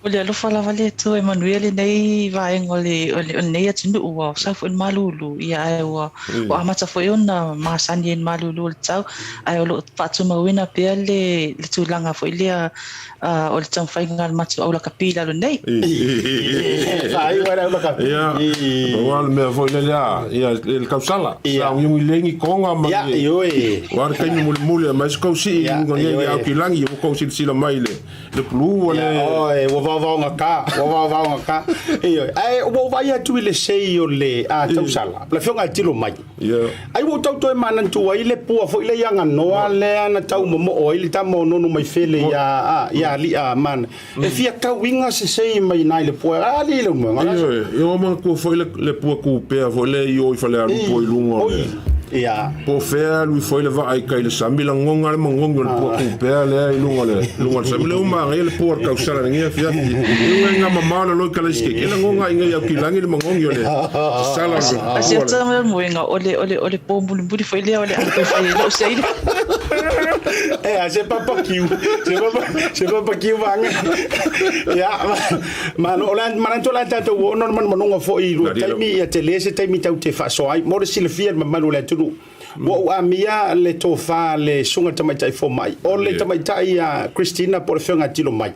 Ole lo fala vale tu Emmanuel nei vai ngole nei atunu wa sa fu malulu ia wa amata fo ona ma sanien malulu tau ai lo patu mawina pele le tulanga fo ile o le tau fai ngal matu au la kapila lo nei ai wa la kapila wal me fo ile ia el kausala sa un lengi konga ma ia io war kai ni mule ma sko si ngol ia kilangi ko si sila maile le plu wala wa ka ai o vai atu le sei o le tau sala la fonga tilo mai ai o tau to manan tu ai le pu fo ile yanga no ale ana tau mo o ile ta mo no mai fele ya li man e fia ka winga se sei mai nai le pu ali le mo yo mo ko fo le pu ku pe fo le yo I fale alu po lungo ia po fea lui foi le vai kai le samila ngonga le mongongo le po pe le lunga samila uma le po ka usala ngia fia nga mama lo ka le ske le ngonga inga ya kilangi le mongongo le sala Asiata mo nga ole po mbuli foi le ole ko fai lo sei c'est pas kiu vanga ya mano la mananto la tato no manonga foi lo taimi ya telese taimi tau te fa so ai mo si le fia mano la wo amia le tofa le sunga tamaitai fo mai o le tamaitai Christina por fenga tilo mai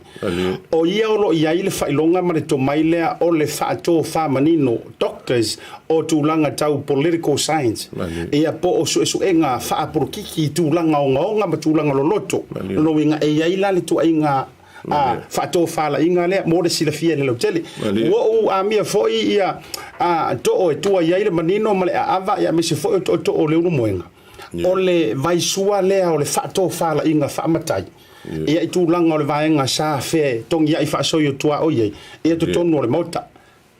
o ia o lo ia ile failonga ma le to mai le o le fa to fa manino doctors o tulanga tau political science ia po o su enga fa por kiki tulanga o ma tulanga lo loto no winga e ia ile le to inga fato fala inga le mo de silafia le loteli wo amia foi ia to o tua ia ile manino male ava ia misi foi to o le unu moenga o le vai sua le o le fato fala inga fa matai ia i tūlanga o le vaenga sa fe tongi ia i whaasoi o tua oie ia tu tonu o le Maota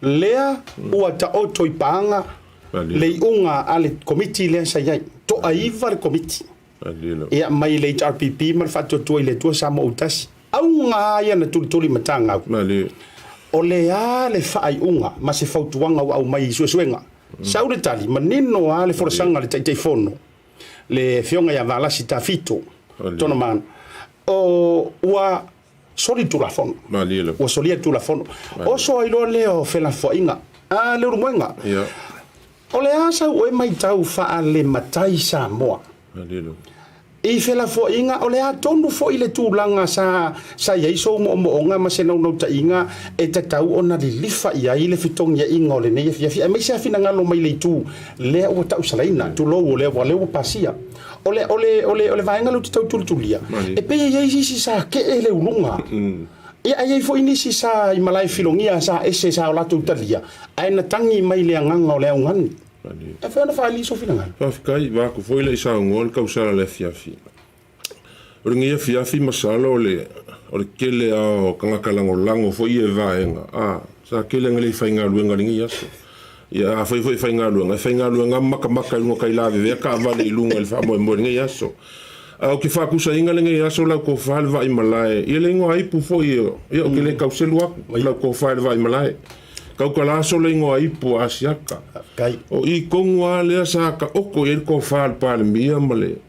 lea ua ta oto i paanga le unga ale komiti lea sa iai to aiva le komiti ia mai le HRPP ma le whaatua i le tua Samoa utasi au ngā ia na tuli matanga o lea le whaai unga ma se whautuanga au mai suenga sau le tali manino a le forasanga le taitei fono le fionga ia valasi ta fito tono man o ua soli tu la fono o soli tu la fono o so ai lo leo fe la foinga a le rumenga o le asa o mai tau fa le matai Samoa i fe la foinga o le a tonu fo ile tūlanga sa ia iso mo nga ma se no ta inga e te tau ona li lifa ia ile fitong ia inga o le nei fia mai se afina ngalo mai le tu le o tau salaina tu lo o le o pasia ole vaenga lu tau tulia e pe ia si sa ke ele ulunga ia ai fo ini si sa i malai filongia sa ese sa o latu talia ai na tangi mai le nganga o le ngani e fa na fa li so fina fa kai va ko foi le sa ngol ka usala le fiafi ringia fiafi masala ole kele o kanga kalango lango foi e vaenga sa kele ngali fainga luenga lingi yaso ia foi fainga luenga maka lunga kai la ve ka vale lunga le fa mo ngi yaso au ki fa ku sa inga ngi yaso la ko fa va i malai ia le ngo ai pu foi ia o kele ka uselua la ko fa va i malai kau kala so le ngo ai pu asiaka kai o i kongwa le sa ka oko ia ko fa pa le mia male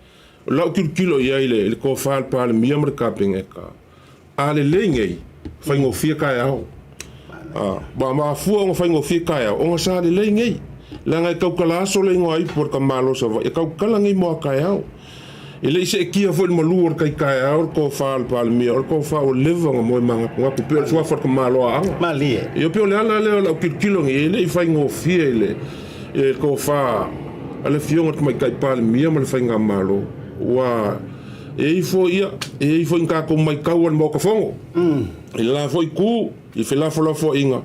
la kilo ia ile ko fa pa le mia mer ka pengeka ale lengei fa ngo fia ka au ma fu ngo fa ngo fia ka au o sa le lengei la ngai kau kala so le ngo ai por ka malo sa va kau kala ngai mo ka au ele se kia fo le malu or kai au ko fa pa le mia or ko fa o leva mo manga ko pe so fa ka malo au mali io pe le ala le kilo ngi ele fa ngo fia ele ko fa ale fionga mai kai pa le mia ma le fa nga malo wa e fo inka ko mai kau mo ka fongo ila fo ku i fe la fo inga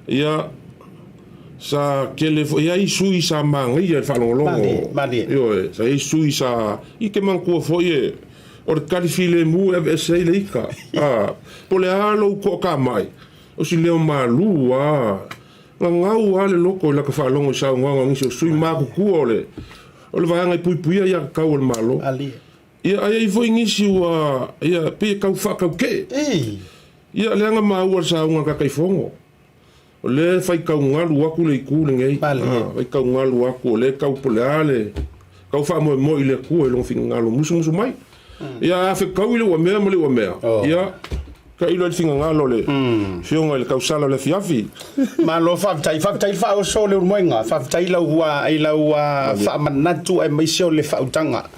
ia sa kele fo ia sui sa manga ia fa longo io sa sui sa i ke man ko fo ie or kalifile mu e se le ika po le alo ko ka mai o si le malu ngau ale loko la ka fa longo sa ngau ngi sui ma ku ole o le vanga pui ia ka o malo ia ai foi ngisi wa ia pe ka fa ka ke ia le nga ma wa sa nga ka kai fongo o le fai ka ngalu wa ku le ku ngai ai ka ngalu wa ku le ka polale ka fa mo ile ku e lo fin ngalo musu mai ia fa ka ile wa me mo le wa me ia ka ilo finga ngalo le fionga le kausala le fiafi ma lo fa o so le ruenga fa la ua fa manatu e mai so le fa utanga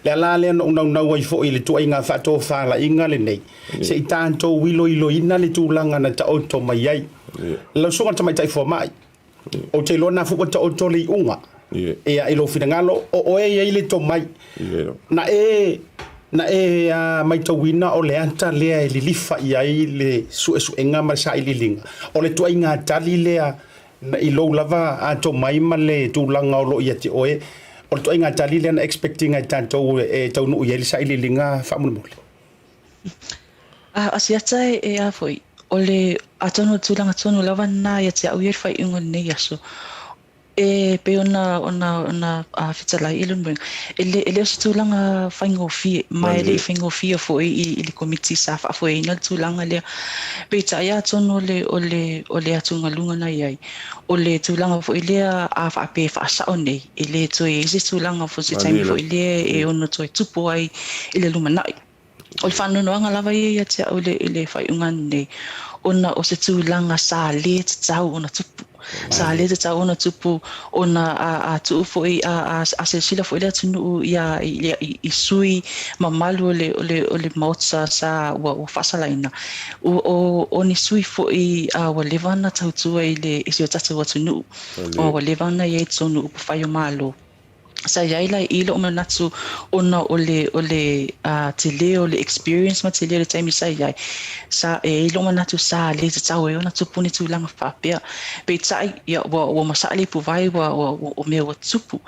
le la le no wai fo ile tu inga fa to fa la inga le nei se tanto wilo ina le tu langa na ta auto mai ai lo so ta mai tai fo mai o te lo na fu ta auto le unga e ai lo fina ngalo o e ile to mai na mai tawina o le anta lea li lifa ia le su enga ma sa ililinga o le tuainga tali lea na i lo lava a to mai ma le tūlanga o lo ia te oe o le tuainga tali lea na expecting ai tanto e tau nu ia li sa ililinga whamulmule asiata e a foi o le atono tūlanga tonu lava na ia te au ia fai ingo nei aso e pe ona fitala ilun bring ele stulanga fango fi mai le fango fi fo i le committee staff fo i na tulanga le pe ya tono le ole atunga lunga na yai ole tulanga fo ile a fa pe fa sa one ele to e tulanga fo se time fo ile e ono to tupo ai ile lumana ol fanu no nga lava ia te ole fa ungan ne ona o se tulanga sa le tsau ona tupo sa le tsa ona tupu ona a tu foi a se sila foi le tunu ia i sui mamalu le Maota sa wa fasalaina o ni sui foi a wa levana tautua ile isi tata wa tunu o wa levana ye tsonu fayo malo sa yai lai ilo manatu ona ole te leo le experience ma te leo le time sa yai sa ilo manatu sa le te tau e ona tupu ni tulanga whapea pe tai ia wa masale pu vai wa o me wa tupu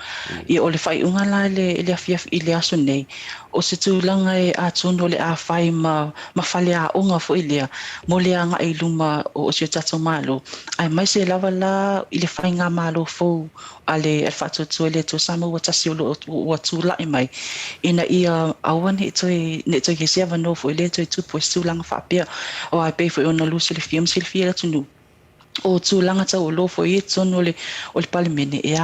ia ole fai unga la le afia i le aso nei o se tulanga e a tono le a fai ma fale a onga fo ilea mo le anga i luma o se tato malo ai mai se lava la i le fai ngā malo fo ale fatu tu le to Samoa wa tasi o tu la mai ina ia awan he to ke se no fo le to tu po tu langa fa pia o ai pe fo ona lu se le film se le fia tu nu o tu langa ta o lo fo i tono le o le palemene e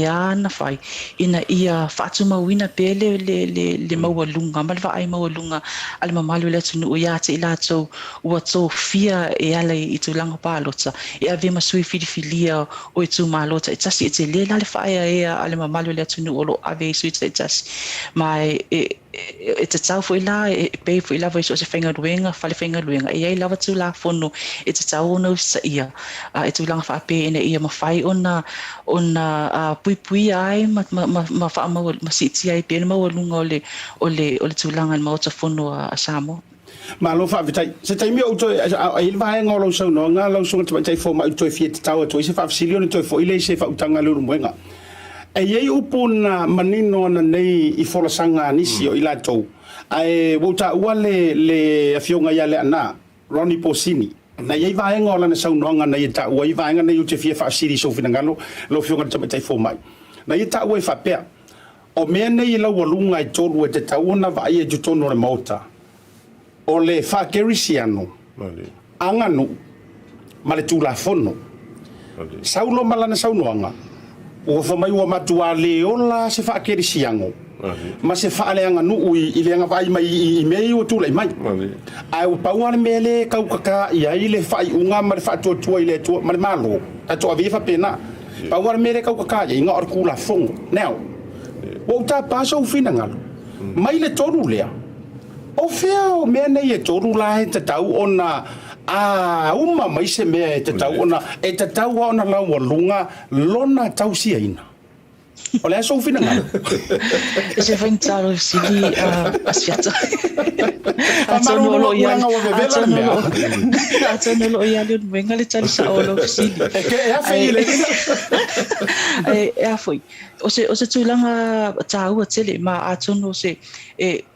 ana fai ina ia fatu mawina pele le mawalunga malva ai mawalunga al mamalu le tu ia te ila to o to fia e ala i tu langa palota e ave masui filia o tu malota tasi te le la le fai e al mamalu le tu o lo ave sui te tasi mai e te tau fo ila e pe fo ila vai so se fenga luenga fale fenga luenga e ai lava tu la fono e te tau no sa ia e tu langa fa pe ene ia mafai ona pui ai ma fa ma siti ai pe ma lunga ole tu langa Maota fono a Samoa ma lo fa vitai se tai mi o to ai vai ngolo so no nga lo so tai fo ma to fi te tau to se fa silio to fo ile se fa utanga lu mwenga e ye upuna manino na nei I folasanga nisi o ila to ai wota wale le afionga ya le ana Ronnie Posini na ye vai ngola na sau nonga na ye ta wai vai nga nei te fi fa siri so finangalo lo fionga tai fo mai na ye ta wai fa pe o me nei la walunga I tolu e te tau na vai e jutono le Maota o le fa kerisiano anganu male tu la fono saulo malana saunoanga o fa mai wa matua le ola se fa kerisiango ma se fa le anganu I le anga vai mai I mei o tu le mai ai o pauana mele kau kaka ia I le fa unga ma le fa to tu ile tu ma le malo ta to ave fa pena pauana mele kau kaka ia nga or kula fongo now o ta paso finanga mai le toru lea o fea o mea nei e toru la he te tau ona uma mai se mea e te tau ona e te tau ona lau walunga lona tau sia ina o lea so fina ngā se fain talo sili asiata amaru lo ianga o vevela mea atono lo ia le mwenga le tali sa o lo sili e a fei le e a foi o se tulanga tau tele ma atono se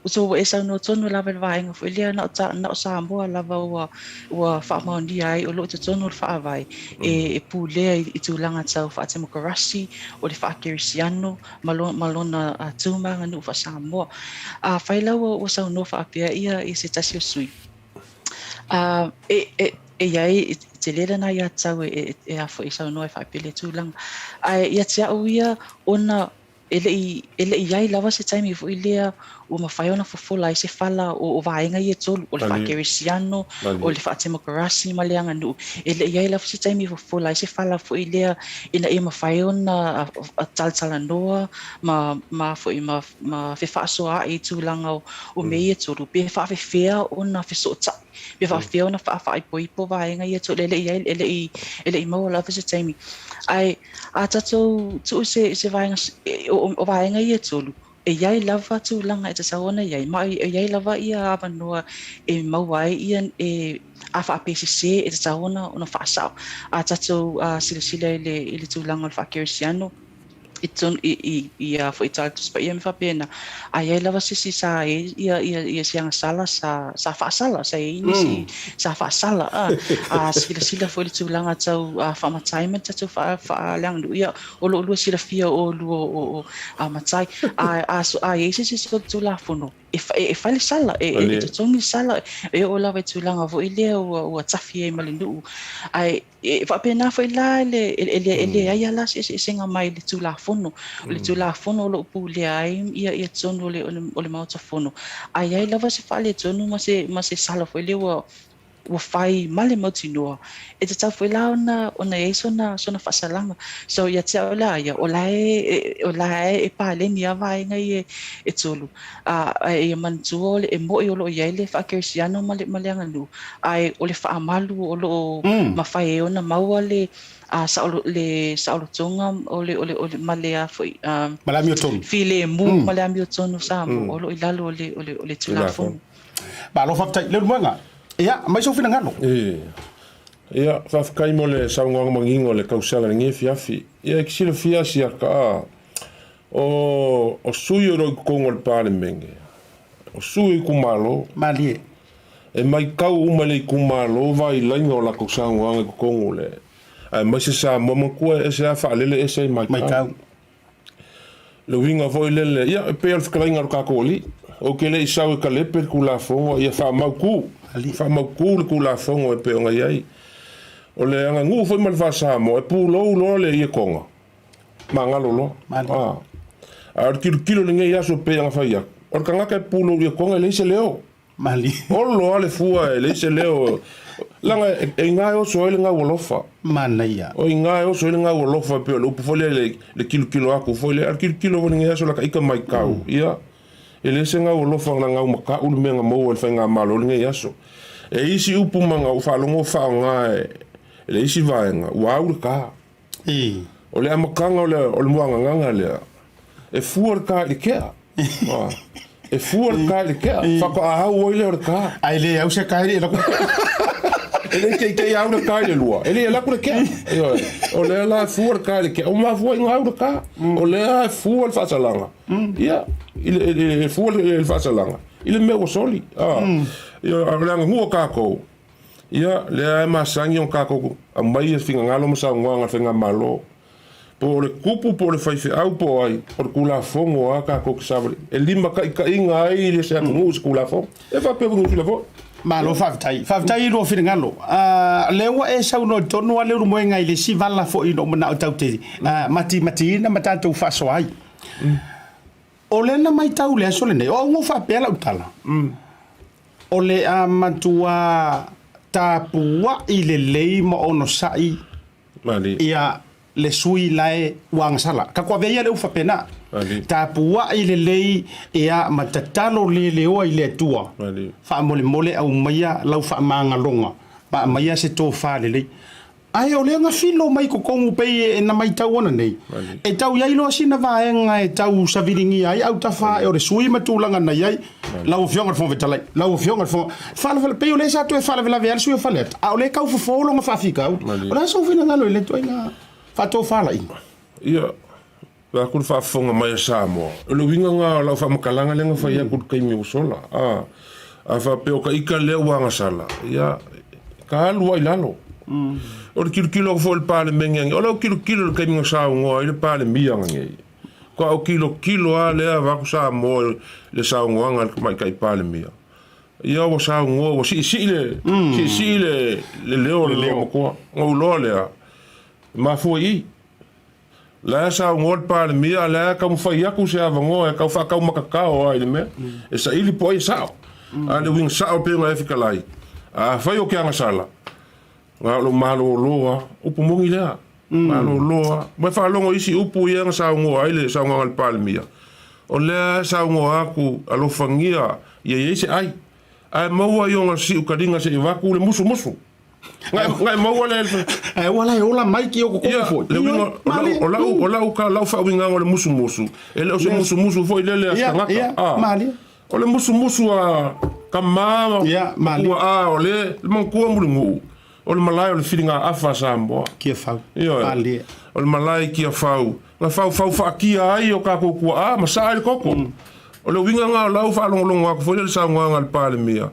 so e sa no tono la vai nga foi le na Samoa lava wa fa maundi ai o lo te tono fa vai e pule I tulanga tau fa te mokarasi o le fa kerisiano malona tuma nga no fa Samoa a faila o sa no fa pia ia I se tasi sui e ai te lera na ia tau e a foi sa no fa pile tulanga ai ia tia o ia ona ele ai lava se time I foi lea o mafaiona fofola I se fala o vaenga I tolu o le fa kerisiano o le fa temokarasi ma le anga nu ele ai lava se time fofola I se fala foi lea ina e mafaiona taltala noa ma foi ma fe fa so a I tulanga o me I tolu pe fa fe fea ona fe so ta pe fa fea ona fa I po vaenga I tolu ele I mo lava se time ai a tato tu se vaenga o vaenga I tolu e iai lava tu langa e te saona iai ma e iai lava ia avanoa e mauai ian e afa PCC e te saona ona whaasao a tatou silasila ile tu langa o le whakerisiano ia foi tal tu spa ia me fa pena ai ela você se sa ia se sala sa fa sala sa ini si sa fa sala a sila foi tu langa tau fa matai men tatu fa lang ia o lo sila fia o lo a matai a ese se tu la fono e fa le sala e tongi sala e o la tu langa vo ile o tafi e malindu ai fa pena foi la ele ai ala se singa mai le tu la fono lo pule ai ia tono le Maota fono ai lava se fale tono ma se sala foi le o fai male motinoa e te tau foi la ona e sona fasalanga so ia te ola ia ola e pa le ni vai ngai e tolu e mantuo le mo e lo ia le fa kersiano male anga lu ai o le fa amalu o lo mafai ona maua le saolo tonga ole malea foi malami o tonu file mu malami o tonu sa mo ole ilalo ole telefon ba lo faftai le muanga ia mai so fina ngalo ia fafkai mo le saunga mangingo le kausala ngi fiafi ia kisilo fiasi ka o suyo ro kongo le pale menge o suyo kumalo malie e mai kau umale kumalo vai lainga o la kausanga kongo le ai mai se sa mo ko e se fa lele e se mai kau le winga foi lele ia pe al fkainga ka koli o ke le isau ka le per kula fo ia fa mau ku la fo e pe nga ai o le anga ngu foi mal fa sa mo e pu lo le ia konga mangalo lo ar kilo ninge ia so pe nga fa ia or kanga ka pu lo ia konga le se leo mali o lo ale fua le se leo langa e nga o so le nga wolofa manaya o nga o so le nga wolofa pe lo pu fole le kilo aku fole ar kilo ninge ia so la ka mai kau ia ele se nga wolofa nga maka u me nga mo fa nga malo ninge ia so e isi upu manga u fa longo fa nga ele isi vaenga wa u ka o le amakanga o le muanga nga le e fuor ka le kea e fuor ka le kea fa ko a o le ka ai le au se kai le ele ke au le ka le lua ele la ko le kea o le la fuor ka le kea o ma fu nga au ka o le a fuor fa salanga ia ele fuor le fa salanga ele me o soli ia a ngu ka ko ia le ma sangi on ka ko a mai finga ngalo mo sa ngwa finga malo po le kupu po le fai au po ai por kula fongo aka ko sabre e lima ka inga ai le sa ngu kula fo e fa pe ngu kula fo malo faftai lo finangalo le wa e sa no tonu ale ru moenga ile si vala fo ino mana taute mati na mata tu fa so ai o le na mai tau le so le ne o ngu fa pe la utala o le matua tapua ile lei mo ono sai mali ia le sui lae wang sala ka kwa veia le ufa pena tapua ile lei ia matatalo le o ile tua fa mole au maia lau fa manga longa pa maia se to fa le ai o le nga filo mai ko kongu pe e na mai tau ona nei e tau ia ilo sina vaenga e tau saviringi ai au tafa e o le sui matulanga na ai lau fionga fo vetalai lau fionga fo fala pe o le sa to e fala vela ver sui falet a o le kau fo lo nga fa fika o la so fina ngalo le to ina fa to fala ina ia la ku fa fonga mai Samoa lo winga nga la fa makalanga le nga fa ia ku kai mi usola a fa pe o ka ika le wanga sala ia ka lu ai lalo o kilo fo le pale mengen o lo kilo kai mi sa ngo ile pale mi yang ngi ko o kilo a le va ku sa mo le sa ngo nga mai kai pale mi ia o sa ngo o si le leo ko o lo le ma foi la sa ngol pa mi la ka mo fa ya ku se avango e ka fa ka makakao ai me e sa ili po sa a le wing sa o pe ma efika lai a fa yo ke anga sala wa lo malo loa upu mongi la malo loa ma fa longo isi upu ia sa ngo ai le sa ngol pa mi o le sa ngo aku alo fangia ye se ai mo wa yo si u kadinga se va ku le musu ngai mo wala wala ola mai ki o ko fo ola ka la fa winga le musu ele o se musu fo ile astanga mali o le musu a kama mali ole mon ko mulungu o le malai o le filinga afa sambo ki fa mali o le malai ki fa na fa ki ai o ka ko ma sa il koko o le winga la fa long ko fo le sa ngwa al palmia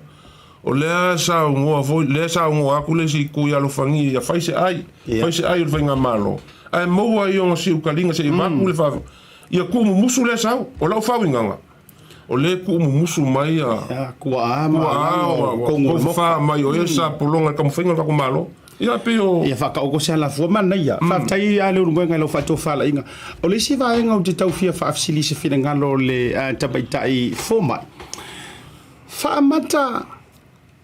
o le sa ngo fo le sa ngo aku le si ku ya lo fangi ya faise ai o venga malo ai mo wa yo si u kalinga se ma ku le fa ya ku musu le sa o la fa winga o le ku musu mai ya ku ko fa mai o esa polonga ka mo fenga ka malo ya pio ya fa ka o se la fo man ya fa tai a le ngwenga lo fa to fa la inga o le si va nga o te tau fia fa afsili se fina ngalo le tabaitai foma fa mata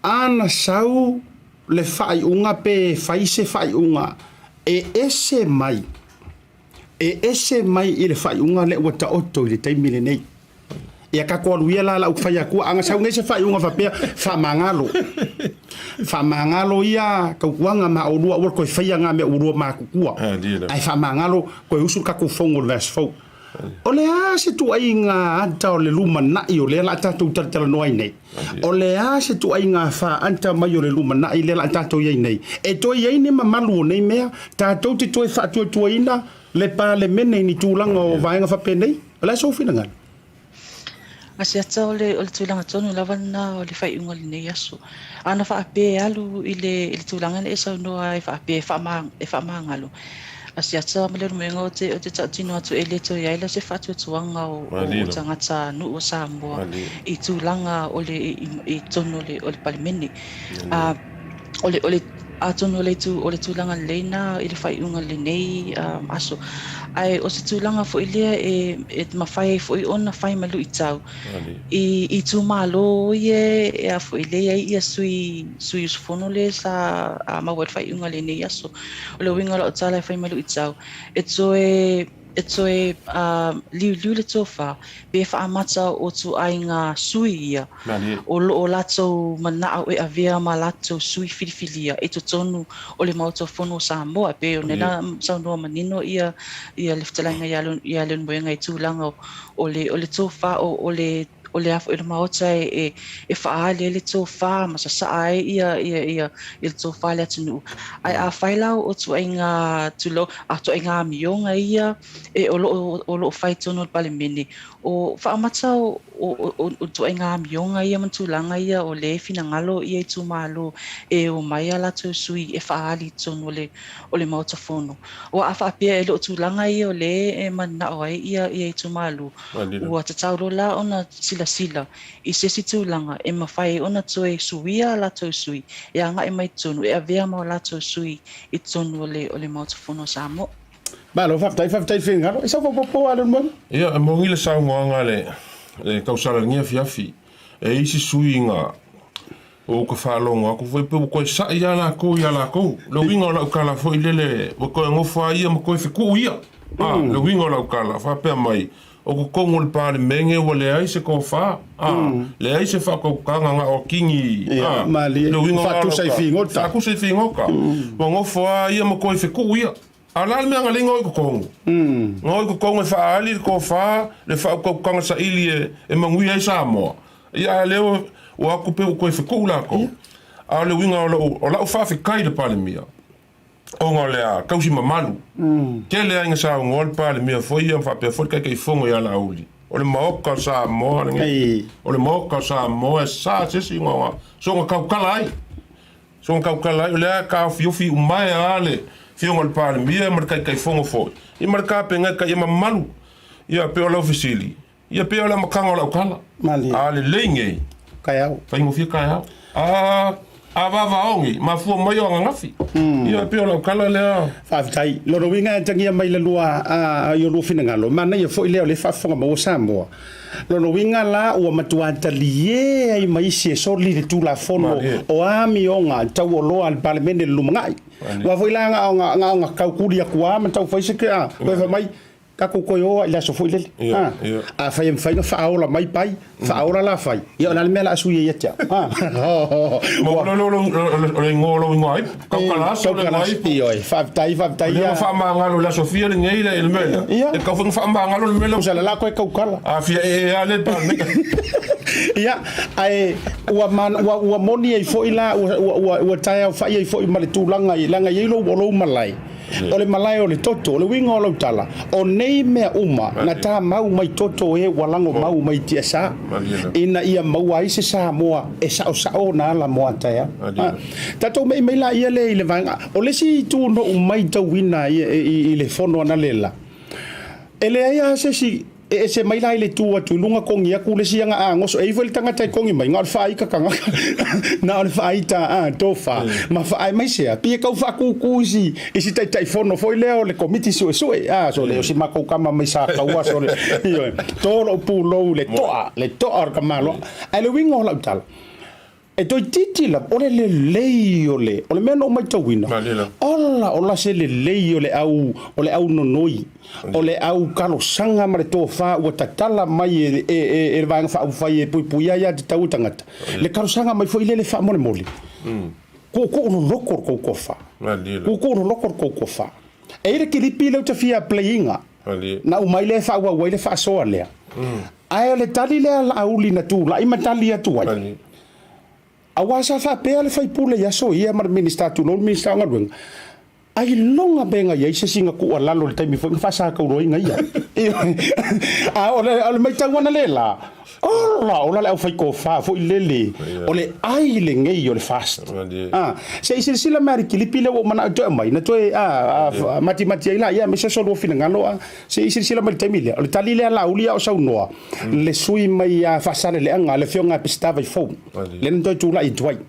ana sau le fai unga pe faise fai unga e ese mai ile fai unga le wata oto ile taimile nei ia ka ko luia la fai aku anga sa ngese fai unga fa pe fa mangalo ia ka kuanga ma o lua ko fai nga me urua ma kukua ai fa mangalo ko usu ka ku fongo las fo o le a se tu ai nga anta o le luma na i o le la tatu tala no ai nei o le a se tu ai nga fa anta mai o le luma na i le la tatu ai nei e to ai ni mamalu nei mea tatu te to fa tu ina le pa le mene ni tulanga o vaenga fa pe nei la so fina nga Asiata o le tulanga tonu lawana o le fai unga le nei aso. Ana fa ape alu i le tulanga le esa noa e fa ape e fa maangalo. Asiata ma le rumenga o te tatino atu e le to iaila se fatu tuanga o tangata nu o Samoa i tulanga o le i tonu o le palimene. O le atono le tulanga leina i le fai unga le nei aso. Ai o se tulanga fo ilia e mawhai fo i ona whai malu i tau. I tu malo ie e a fo ilia ia sui usfono le sa mawai whai unga le nei aso. O le winga o tala e whai malu i tau. E toe liu le tofa be fa amata o tu ai ngā sui ia. O lato mana au e avea ma lato sui filifilia. E to tonu o le Maota fono Samoa pe o nena saunoa manino ia leftalanga ia le moenga i tūlanga o le tofa o le afo i le Maota e whaale le tofa ma sa ai ia le tofa le atunu. Ai a whailau o tu ai ngā tulo a tu ai ngā mionga ia e o lo whai tono le palemene. O whaamata o tu ai ngā mionga ia mantulanga ia o le fina ngalo ia i tu malo e o mai ala tu sui e whaali tono o le Maota fono. O a whaapea e lo tulanga ia o le e mana o ai ia i tu malo. O a tataulo la ona sila i sesi tulanga e mawhai ona toe suia la toe sui e anga e mai tonu e avea mau la toe sui i tonu o le Maota fono Samoa. Balo whaftai whenga e sa whapopo alun mo? Ia, e mongi le sao ngoanga le kausala ngia fiafi e isi sui ngā o ka whalonga ko foi pe ko sa ia la ko lo winga la kala foi lele o ko ngofa ia mo ko fiku ia lo winga la kala fa pe mai o ko kongo le pale menge o le ai se ko fa le ai se fa ko kanga nga o kingi lo winga fa tu sai fingota ku sai fingoka mo ngofa ia mo ko fiku ia ala me nga lingo ko kongo ngoi ko kongo fa ali ko fa le fa ko kanga sa ili e mangui ai Samoa ia leo o aku pe ko fiku la ko a le winga o la fa fi kai le pale mia o ngole a kausi mamalu ke le nga sa ngol pale mia foi ia fa pe foi kai fongo ya la uli o le moka sa mo o le moka sa mo sa se si ngo so nga kala ai le ka fi mai ale fi ngol pale mia mar kai fongo foi i mar ka pe nga kai mamalu ia pe o la ofisili ia pe o la makanga la kala ale lenge kai au fai mo fi kai au a vavaongi ma fu mai o ngafi ia pe o kala le whaftai loro winga tangia mai le lua a yo lo fina ngalo mana ia foi le fafonga mo Samoa loro winga la o matuata lie ai mai se so li le tu la fono o ami onga tau o lo al parlamento lumangai wa foi la nga kaukuri akua ma tau fai se ke a wa mai ka ko yo la so foi le a fai no fa ola mai pai fa ola la fai ia la mela su ia tia mo lo ngolo ngoi ka kala so le mai io fa tai ia fa mangalo la sofia le ngeila el mela e ka fa mangalo le mela usala la ko ka kala a fia e ale pa ia ai wa moni ai foi la wa tai fa ai foi mal tu langa i lo malai o le malai o le toto o le winga o le tala o nei mea uma na tā mau mai toto e walango mau mai tia sa ina ia mau ai se Samoa e sao na la moa taia tato mei la ia le vanga o le si tu no mai tau wina i le fono ana lela ele ia se si e se mai lai le tua tu lunga kongi aku le sianga angos e vol tanga tai kongi mai ngal fai ka kanga na on fai ta tofa ma fai mai se pi ka fa ku si e si tai fono foi leo le committee so so le si ma ko kama mai sa ka wa so le io tolo pulo le toa ka malo ai le wingo la tal e toi titi la ole le lei ole mea no mai tauina ola se le lei ole au nonoi ole au kalo sanga mare to fa ua tatala mai e vanga fa fai e pui ia te tau tangata le kalo sanga mai foi le fa mole ko no lokor ko kofa ko no lokor ko kofa e ire kilipi le tafia playinga na umai le fa ua le fa so le ai le tali le auli na tu la imatali atu ai awasa fa pe le fai pule ya so ia mar minister tu no minister ngadwen ai longa benga ia se singa ku ala lo tai mi fa sa ka ro inga ia ole mai tangwana lela ola le fai ko fa fo lele ole ai le ngai ole fast se sila mari kilipi le wo mana to mai na to mati ila ia me so lo fina ngalo se sila mari tai mi le ole tali le la ulia o sa noa le sui mai fa sa le anga le fionga pista vai fo le ndo tu la i twai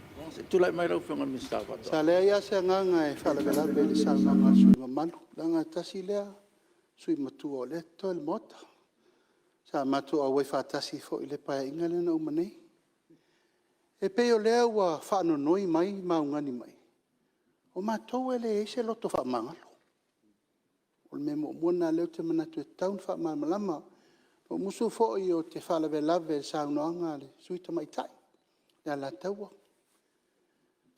Tulai mai rau fionga minister wa. Sa lea ia se nganga e whala vela beli sa nganga sui manu. Langa tasi lea sui matua o le to el mota. Sa matua o wai whatasi fo i le paia inga le na umanei. E peo lea ua whaano noi mai maungani mai. O matou e le eise loto wha mangalo. O le memo muna leo te manatu e taun wha malama. O musu fo i o te whala vela ve sa unoanga le sui ta mai tai. Lea la taua.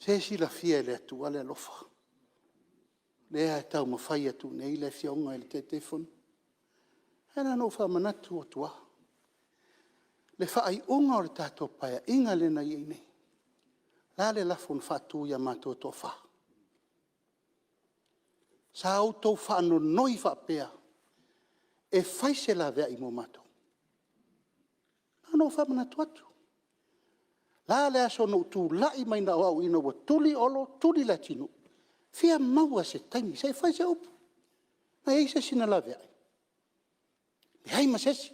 Se si la fia le atu ale lofa. Lea e tau mawhai atu nei le fionga ele te telefon. Hena no wha manatu o tua. Le whaai unga o le tato paia inga le na iei nei. La le lafon whatu ia mato to wha. Sa au tau whaano noi whapea. E whaise la vea i mo mato. No wha manatu atu. La le aso no tu lai mai na au ina wa tuli olo tuli latino. Fia maua se taimi se fai se upu. Na eisa sina la vea. Me hai masesi.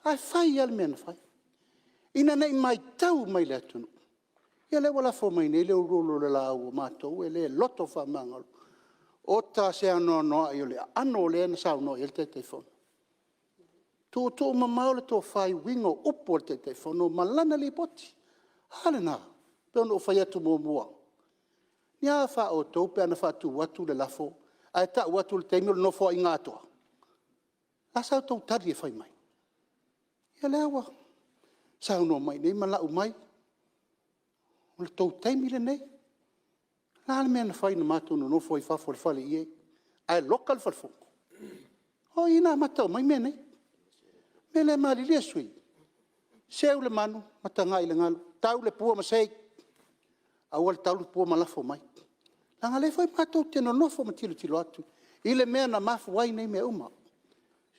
Ai fai al mena fai. Ina nei mai tau mai le atunu. Ia le wala fo mai nei le urolo le la au matou e le loto fa mangalo. Ota se ano no ai le ano le na sau no il te telefon. To mamau le to fai wingo upo te telefono malana li poti. Hale na, pe no fai atu mua. Nia fa o Taupea na fa tu watu le lafo, ai ta watu le teimio no fo inga atoa. La sa tau tari e fai mai. Ia lewa, sa no mai nei mala umai. O le tau teimi le nei. La ale mea na fai na matu no fo i fafo le fale ie. Ai lokal falfongo. O ina matau mai mea nei. Mele mali le sui. Seu le manu, matanga i le ngalo. Tau le pua masei. Awal tau le pua malafo mai. Langa le fai matou teno nofo matilo atu. I le mea na mafu wai nei mea uma.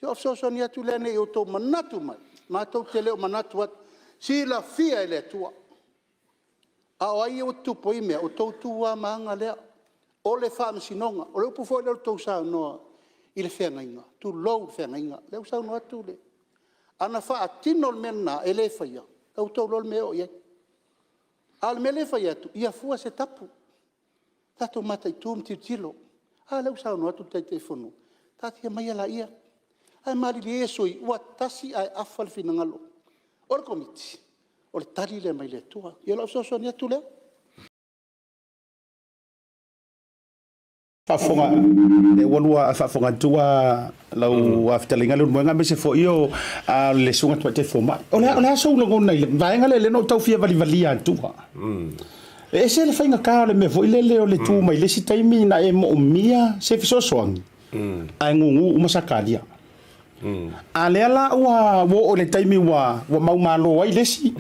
Se ofsoso ni atu le nei o tau manatu mai. Matou te leo manatu atu. Si la fia i le tua. A o ai o tupo i mea. O tau tua maanga lea. O le wha masinonga. O le upu fo le tau sa noa. I le whenga inga. Tu lou whenga inga. Leu sa noa atu le. Ana fa atino mena ele faia au to lol meo ye al mele faia tu ia fua se tapu tato mata tum titilo ala usa no tu te telefono tati mai la ia ai mari yeso i wa tasi ai afal finangalo or komiti or tali le mai le tua ia lo so ni tu le Fafonga e walua fafonga tua lau aftalinga lu moenga mese fo io le sunga tu te foma ona so lo ngona ile vaenga le no tau fia vali tua e se le fainga ka le me vo ile le le tu mai le si taimi na e mo mia se fiso soang ai ngungu umasakalia ale ala wa wo le taimi wa mau malo ai le si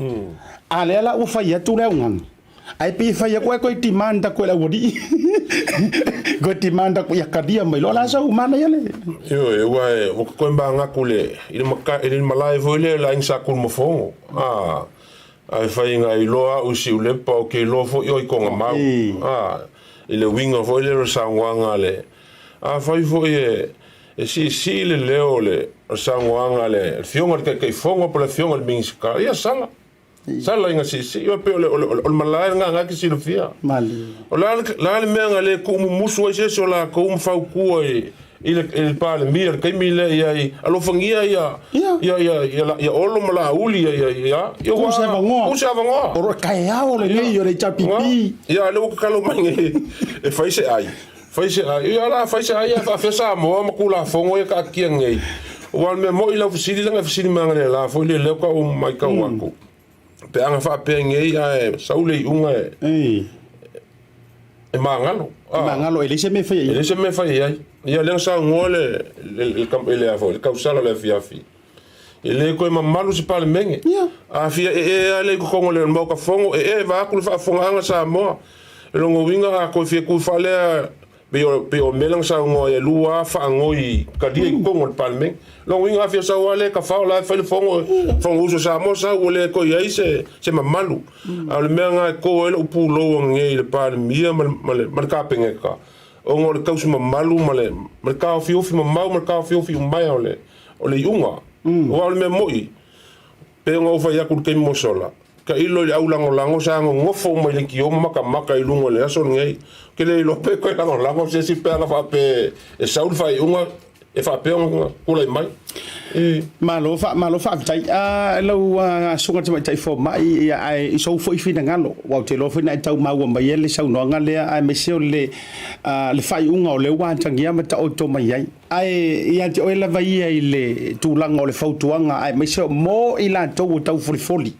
ale ala o faia tu le ngang ai pe faia ko timanda ko la wodi go timanda ko yakadia mai lo la sa umana yale yo e wa o ko mba ngakule ile malai vo ile la insa kul mo fo ai fainga i loa o si ule pa o ke lo fo yo i ko ngama ile winga vo ile sa wanga le fai fo e si le leo le sa wanga le fionga ke fonga por la fionga el minska ya sala sala inga si yo pe o malai nga ki si lo fia mali o la le menga le ko musu e se so la ko fa ku il pale mir kai mile ia alo fangia ia olo mala uli ia o se vango o kai ao le nei o le chapipi ia lo kalo mange e faise ai ia la faise ai fa fesa mo makula fongo ia ka kiangai wal me mo ila fisili langa fisili mangale la foi le ka o mai ka wako pe anga fa pe ngai ai saule unga e mangalo ele se me fai ai ia le sa ngole le afo le kausala le fiafi ele ko mamalu se pale menge a fia le ko ngole mo ka fongo va ku fa fonga anga sa mo lo winga ko fia ku fale pe o melang sa ngo e lua fa ngoi ka dia ko ngol palme lo winga fia sa wale ka fa la fa le fongo uso sa mo sa wole ko ia se mamalu al menga ko el upulo ngai le palme mal ka pengeka o ngol kausu mamalu mal ka fiofi mamau mal ka fiofi mai ole unga o al me moi pe ngo fa ya ku ke mo sola ka ilo le au lango sa ngofo mai le ki o maka ilungo le aso ngai ke le lo pe ko lango se si pe la fa pe e saul fa unga e fa pe ko le mai malo fa tai lo sunga tai fo mai ai so fo fina ngalo wa te lo fina tau mau mai le sau no ngale ai me se le fa unga o le wa tangia mata o to mai ai ia te o la vai ai le tulanga o le fautuanga ai me se mo ila to tau foli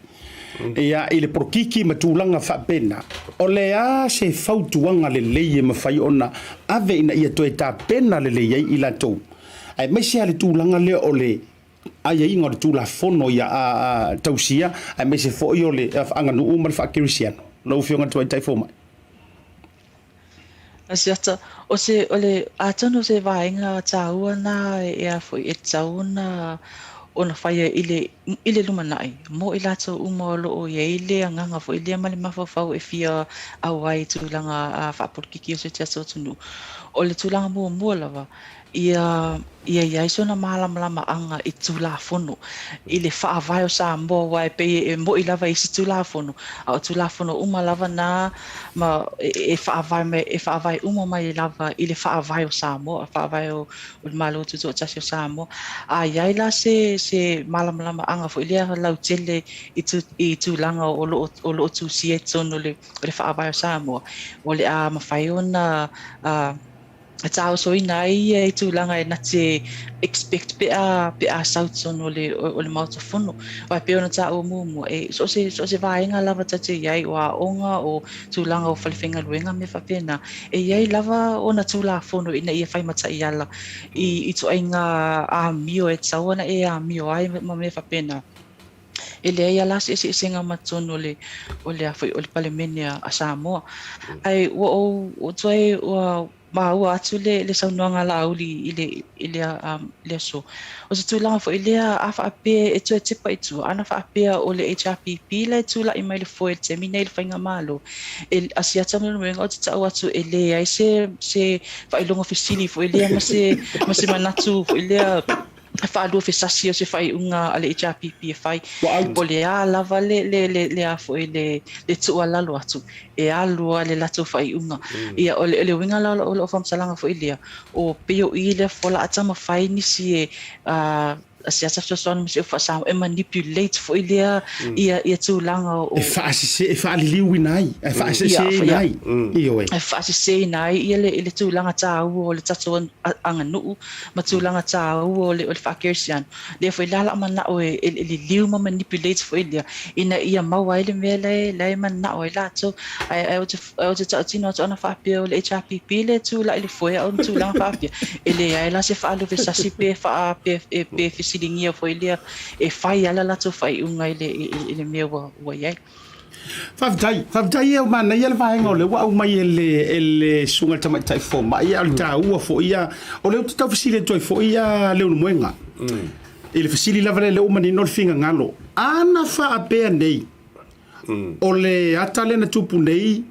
ia ile porkiki matulanga fa pena o le a se fautuanga le leye mafai ona ave ina ia to eta pena le leye ila to ai mai se ale tulanga le o le ai inga le tula fono ia a tausia ai mai se fo yo le anga no umal fa kirisiano lo fionga to tai fo mai Asiata ole atano se vainga taua na ia foi e tauna ona faia ile lumanai mo ilato umo lo o ye ile anga fo ile mali mafafau e fia awai tulanga fa porkiki o se tso tunu ole tulanga mo lava ia iso na lama anga i tula fono ile fa vai o sa mbo wai pe mo ilava isi tula fono au tula fono uma lava na ma e fa vai uma mai lava ile fa vai o sa mo fa vai o malo tu to tasi o sa mo ai la se lama anga fo ile la utele i tulanga o lo tu sie tono le fa vai o sa mo ole a ma fai ona tau so inai e tulanga e nate expect pe a south zone ole Maota fono wa pe ona tau mo e so se vainga lava tate yai wa onga o tulanga o falfenga luenga me fa pena e yai lava ona tula fono ina ia fai mata iala i to ainga a mio e tsawana e a mio ai me fa pena ele ia las ese singa matsono ole a foi ole palemene a Samoa ai o toi o ma ua atu le saunoanga la auli le so o se tūlanga fo ile a wha apea e tue tipa i tu ana wha apea o le HRPP le tūla i mai le foe te mine le whainga malo e asiata minu mwenga o te tau atu e le ai se whailonga fisili fo ile ma se manatu fo ile fa do fe sasio se fai unga ale HRPP fai o le a lava le a fo le tu ala lo atu e alu ale la tu fai unga ia o le winga la o fam salanga fo ile o peo ile fo la atama fai ni si asiata so me se fa sa e manipulate fo ile ia tu langa o e fa li winai e fa se nai io e fa se nai ile tu langa ta o le tatu anga nu ma tu langa ta o le fa kersian le fo la mana o le liu ma manipulate fo ile ina ia mawa ile mele le mana o la to ai o te tino to na fa pe o le HRPP le tu la ile fo o tu langa fa pe ile ai la se fa lo ve sa si pe fa pe lingia foi ele e fai ala la to fai unga ile meu wa yai Faftai e mana ia le vaenga o le wa mai ele sunga tama tai fo mai al ta ua fo ia o le tau fisile toi fo ia le un moenga ele fisili la vale le o mani no finga ngalo ana fa apea nei o le atale na tupu nei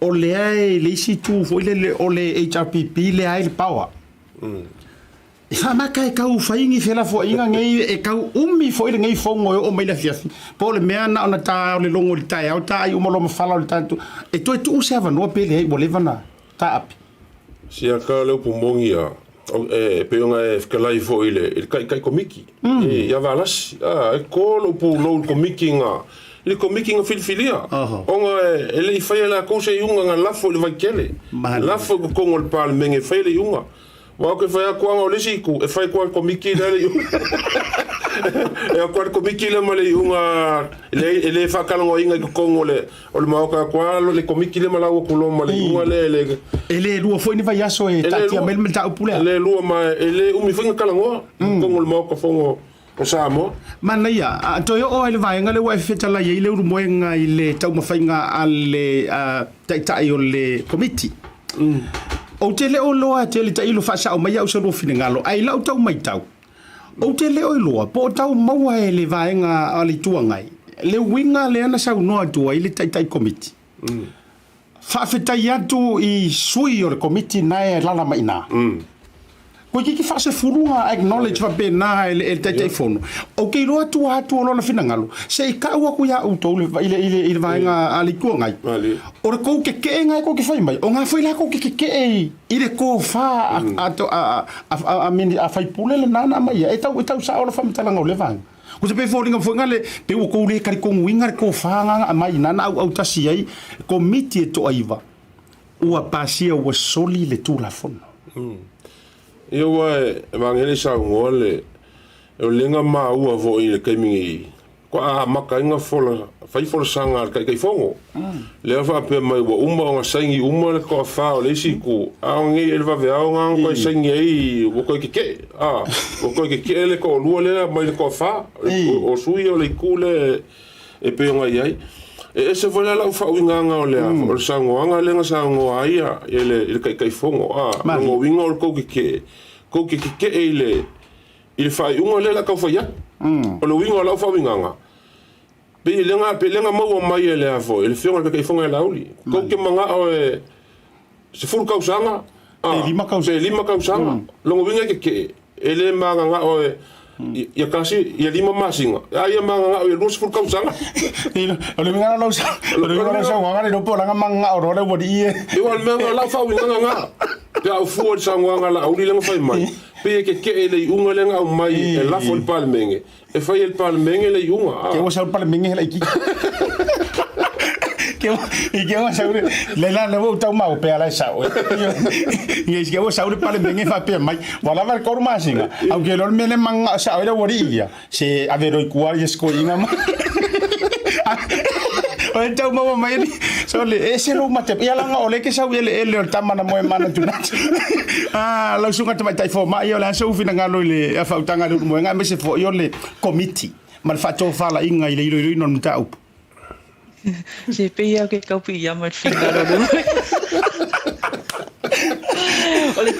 o le ai le isi tu fo ile o le HRPP le ai le power fa maka e kau faingi fela fo inga ngai e kau umi fo ile ngai fongo o mai la fiafi po le mea na ona ta le longo le tai au tai o malo mafala le tanto e to tu se ava no pele ai boleva na ta api sia ka le pumongia pe nga kalai fo ile kai komiki ya valas ko lo pu lo komiki nga le komiki nga filfilia onga ele fai la cosa yunga nga lafo le vakele lafo ko ngol pal menge fai le yunga wa ke fai ko ngol siku e fai ko komiki le yunga e ko komiki le male yunga ele fa kalongo inga ko ngole o le maoka ko le komiki le mala ko lo male yunga le ele lu fo ni vai aso e tatia mel ta upule ele lu ma ele umi finga kalongo ko ngol maoka fongo o Samoa mana ia to yo o ele vai ngale wa fetala ye ile urumo nga ile tau mafainga ale tai o le committee o tele o loa tele tai lo fa sa o mai au so lo finengalo ai lau tau mai tau o tele o loa po tau maua ele vai nga ali tuangai le winga le ana sa no atu ile tai committee fa fetai atu I sui o le committee na la mai na ko ki fa se furunga acknowledge va bena el tai fono o ke lo atu lo na finangalo se ka wa ku ya uto ile va nga ali tuangai o re ko ke ngai ko ke fai mai o nga foi la ko ke ile ko fa ato a mini a fai pule le nana mai e tau sa o fa mtalanga o le vang ko se pe foringa foi ngale pe o ko le kari ko winga ko fa nga mai nana au tasi ai committee to aiva o pasia o soli le tu la fono Ia wae, mangele sa ngole, o lenga maa ua vo I le kaimingi. Ko a maka inga fola, fai fola sanga kai fongo. Lea wha pe mai wa uma o nga saingi uma le koa whao le isi ku. A o ngei elwa vea o nga koe saingi ei, o koe ke. O koe ke le koa lua lea mai le koa wha. O sui o le ku le e pe o nga iai. E se vola la fa winga nga o lea, o sango anga lenga sango aia ele kai fongo ngo winga o ko ke ele fa unga le la ka fa ya o lo winga la fa winga nga be lenga mo mai ele afo ele fonga kai fonga la uli ko ke manga o se ful ka usanga lima ka usanga lo winga ke ele manga nga o ia kasi ia lima masinga ia manga o lus ful kausanga o le manga lo sa nganga le po langa manga o le wodi e wal manga la fa winga nga ya o fu sa nganga la o li langa fai mai pe ke ele unga lenga o mai e la fol palmenge e fai el palmenge le unga ke o sa palmenge la iki que o saúde le la le vou tau mau pe ala sa e que o saúde para bem fa pe mai wala var kor masinga aunque lo me le man sa era worilla se a ver o cual es coinga o tau mau mai so le ese lo mate ya la ole que sa ele o tamana mo mana tu la sunga tai fo mai o la so fina ngalo le fa utanga le mo nga me se fo yo le committee mal fa to fa la inga ile non tau Se pia ke kau pia mai finga lo.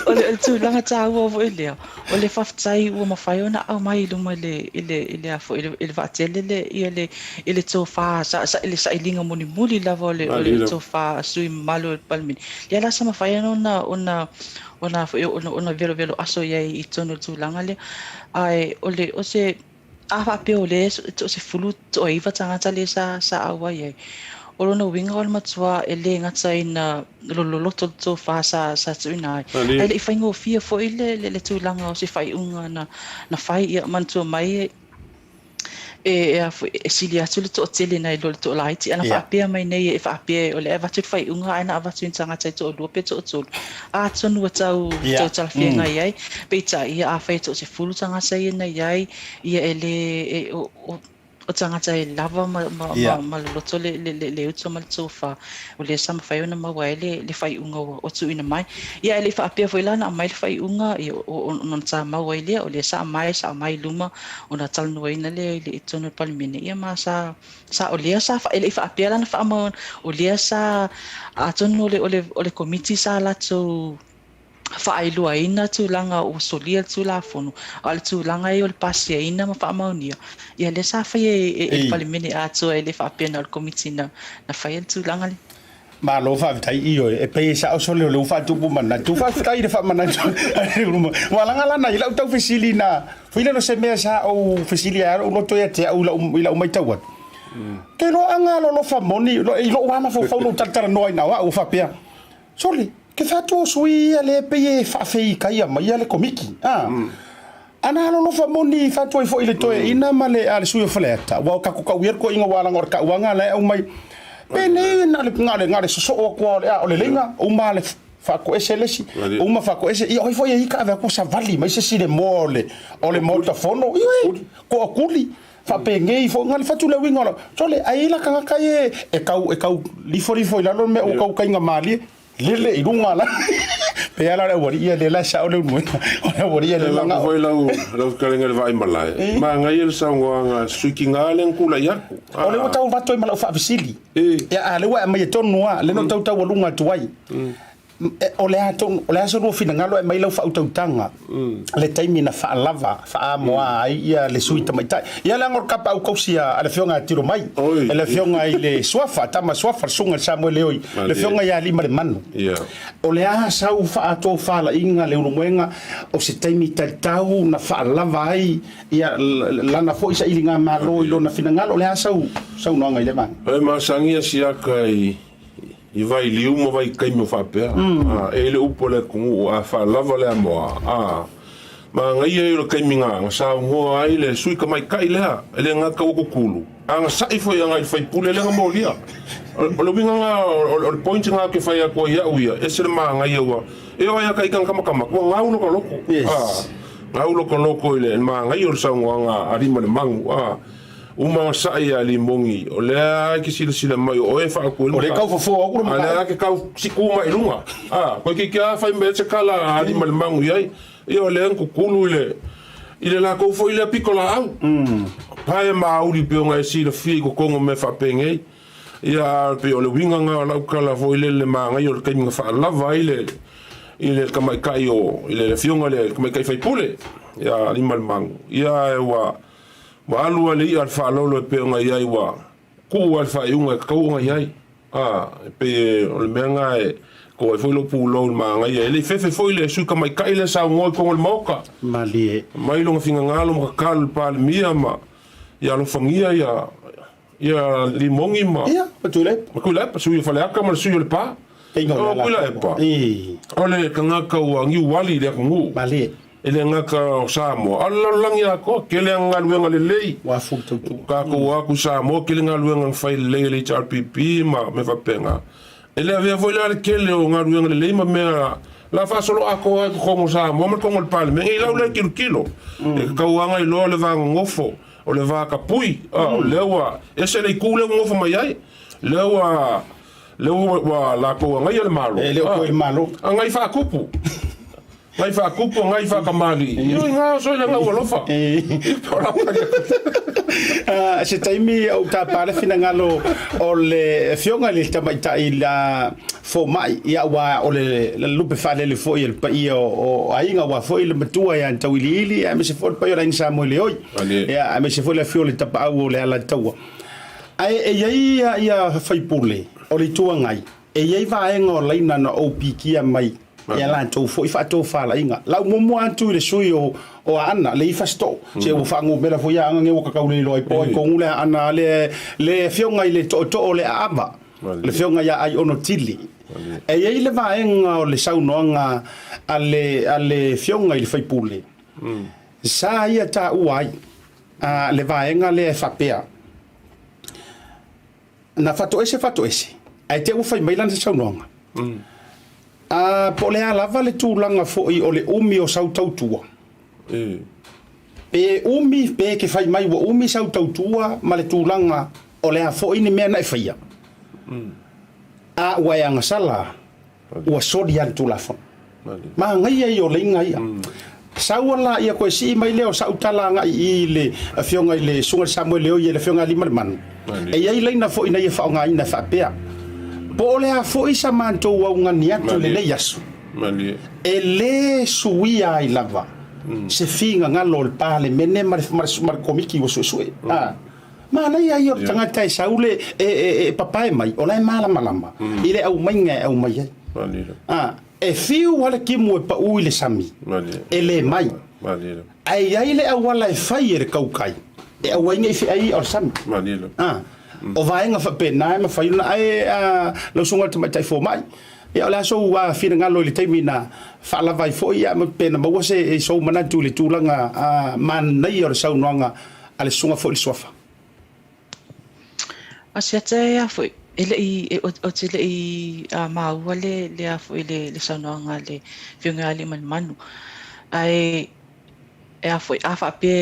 Ole tu langa tau o ele. Ole faftai o mafai ona au mai lu mai ile afo ile vatele ile tofa sa ile sa ilinga muli la vole ole tofa sui malo palmin. Ya la sama fai ona velo aso ye I tono tu langa le. Ai ole o se Ava peo le se fulu to iva tangata le sa awa ye. Olo no winga ol matua ele ngata ina lo to fa sa tuina. Ele fa ngo fia fo ile le tulanga o se fai unga na fai ia mantua mai e silia tulu to tele na lo to laiti ana fa pia mai nei e fa pia ole eva tu fai unga ana ava tu tangata to lo pe to a tonu watau to tal fianga ye pizza ia a fai to se fulu tangata ye na ye ia ele o tangata e lava ma lo to le uto mal sofa ole sama fai ona ma wale le fai unga o tu ina mai ia ele fa pia foi lana mai fai unga e o non sa ma wale ole sa mai luma ona tal no ina le tono palmine ia ma sa ole sa fa ele fa pia lana fa ma ole sa a tono ole committee sa la to fa ai lua ina tu langa o solia tu la fono al tu langa e o pasia ina ma fa maunia ia le sa fa e palmine a to ele fa pia na committee na fa tu langa le ma lo fa tai io e pe sa o sole lo fa tu mana tu fa tai de fa mana wala ngala na ila tau fasilina fila no se me sa o fasilia o lo to ya te o ila o mai tau ke lo anga lo fa moni lo wa ma fo no tatara no ina wa o fa pia sole ke fato sui ale pe fa fe kai ma ia le komiki ana lo fa moni fato fo ile to ina male ale sui fleta wa ka ko wer ko inga wala ngor ka wanga le au mai pene na le ngale so ko le lenga o male fa ko eselesi uma fa ko ese i foi aí ka va ko sa vali mas se le mole o le molta fono ko akuli fa pengei fo ngal fa tu le wingola tole ai la ka kai e kau li foi la no me o kau kai ngamali lele i runga la pe ala le wori ia le la sa o le mo o wori ia le la foi la kalenga vai malai ma ngai el sa nga sukinga le kula ya o le tau va to mala fa visili ya le wa mai tonu le no tau lunga tuai o le aso no fina ngalo e mai lau fautautanga le taimi na lava moa ia le suita mai tai ia le ngor kapa au kausia ale fionga tiro mai ele fionga ile swafa tama swafa sunga Samuel oi le fionga ia lima le manu o le asa u ato fala inga le unumenga o se taimi tau na lava ai ia lana foi sa ilinga malo ilo na fina ngalo le asa u sau no ngai le man e masangia sia kai i vai liu mo vai kai mo fa pe e le upo le ku a fa lava le mo ma ngai e le kai minga sa mo ai le sui ka mai kai le ele nga ka ko kulu anga sai foi anga fai pule le mo lia o lo binga o point nga ke fai ko ya uia e se ma ngai wa e o ya kai kan kama ko nga uno ko loko nga uno ko loko ile ma ngai o sa nga ari ma le mangu uma sai ali mongi o le ki sila mai o e fa ko o le kau fo o ma ala ke kau siku mai lunga ko ki ka fa me se kala ali mal mangu yai e o le ku kulu ile la ko fo ile pikola au pai ma uri pe nga sila fi ko kongo me fa pengei ia pe o le winga nga la kala fo ile le manga yo ke nga fa la vai ile ka mai kai o ile le fionga le ka mai kai fa pule ia ali mal mangu ia e wa ma alu ali al fa lolo pe nga yai wa ku al fa yunga ko nga yai pe o le menga ko e foi lo pulo ma nga yai le fefe foi le su ka mai kai le sa ngoi ko le moka mali mai lo finga ngalo ma kal pal mia ma ya lo fangia ya limongi ma ya patule pa su fa le aka ma su le pa o kula pa ole ka nga ka wa ngi wali le ko mali ele ngaka Samoa alla langi ako kele ngaluenga le lei wa futu ka ko wa ku Samoa kele ngaluenga fai le le RPP ma me va penga ele avea voila kele o ngaluenga le lei ma me la fa solo ako ko mo Samoa ma ko mo pal me ila ule kilo ka wa ngai lo le va ngofo o le va ka pui le wa ese le kule ngofo mai ai le wa la ko ngai le malo le ko le malo ngai fa kupu ngai fa kupu ngai fa kamali yo nga so le nga wolofa se taimi o ta pare fina ngalo o le fionga le tamaita ila fo mai ia wa o le lupe fa le fo il pa ia o ainga wa fo il matua ya tawili ia me se fo pa ia in Samuel oi ia me se fo le fio le tapa o le ala tawa ai ia fai pule o le tua ngai ia va engo leina na opiki mai ia la to fo fa to fa la inga la mo atu le sui o ana le fasto se o fa ngo mera fo ya nge o ka kaule loi po ko ngule ana le fionga ile to le aba le fionga ya ai ono tili e ia le va enga o le saunonga ale fionga ile fai pule sa ia ta uai le va enga le fapea na fato ese ai te u fai mai lan saunonga po le alava le tūlanga fo'i o le umi o sau tautua. Pe umi pe ke fai mai wa umi sau tautua ma le tūlanga o le a fo'i ni mea na e faia. A wai anga sala ua sori an tūlafon. Ma ngai ai o le inga ia. Sau ala ia koe si mai leo sau tala ngai i le fionga i le sunga Samuel leo i le fionga lima le manu. E iai leina fo'i na ia fao ngai na whapea. Po le a fo isa manto wa ngani atu le yasu e le suia i lava se finga ngalo le pale mene mar komiki o susue ma na ia yo tanga tai saule e papai mai ola mala malama ile au mainga au mai e fiu wala kimu e pa u ile sami ele mai ai ai le au wala e fai e kaukai e au ainga fi ai o sami o vaenga fa pena ma fa ina ai lo sunga te mai fo mai ia la so wa fina ngalo le taimina fa la vai foi ia me pena ma se so mana tu le tulanga man nei o sa unanga ale sunga foi le sofa Asiata ia foi ele o tele I maua le a foi le saunanga le fiunga ali manu ai a foi a fa pe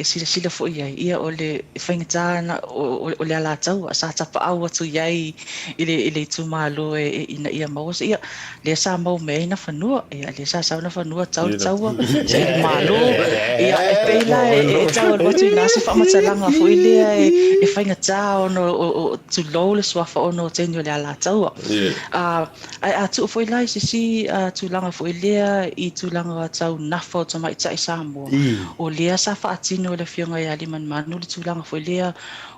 sila foi ia o le whaingata na o le ala tau a sa tapa au atu iai ile tu malo ina ia maus ia le sa mau me na fanua ia le sa na fanua tau se malo ia pela tau o tu na se fa matsalanga foi le whaingata ono tu lo le swafa ono tenio le ala tau a tu foi lai si tu langa foi le I tu langa tau nafa o mai tsai Samoa o lea sa faatino le fionga ia liman manu le tulanga foi lea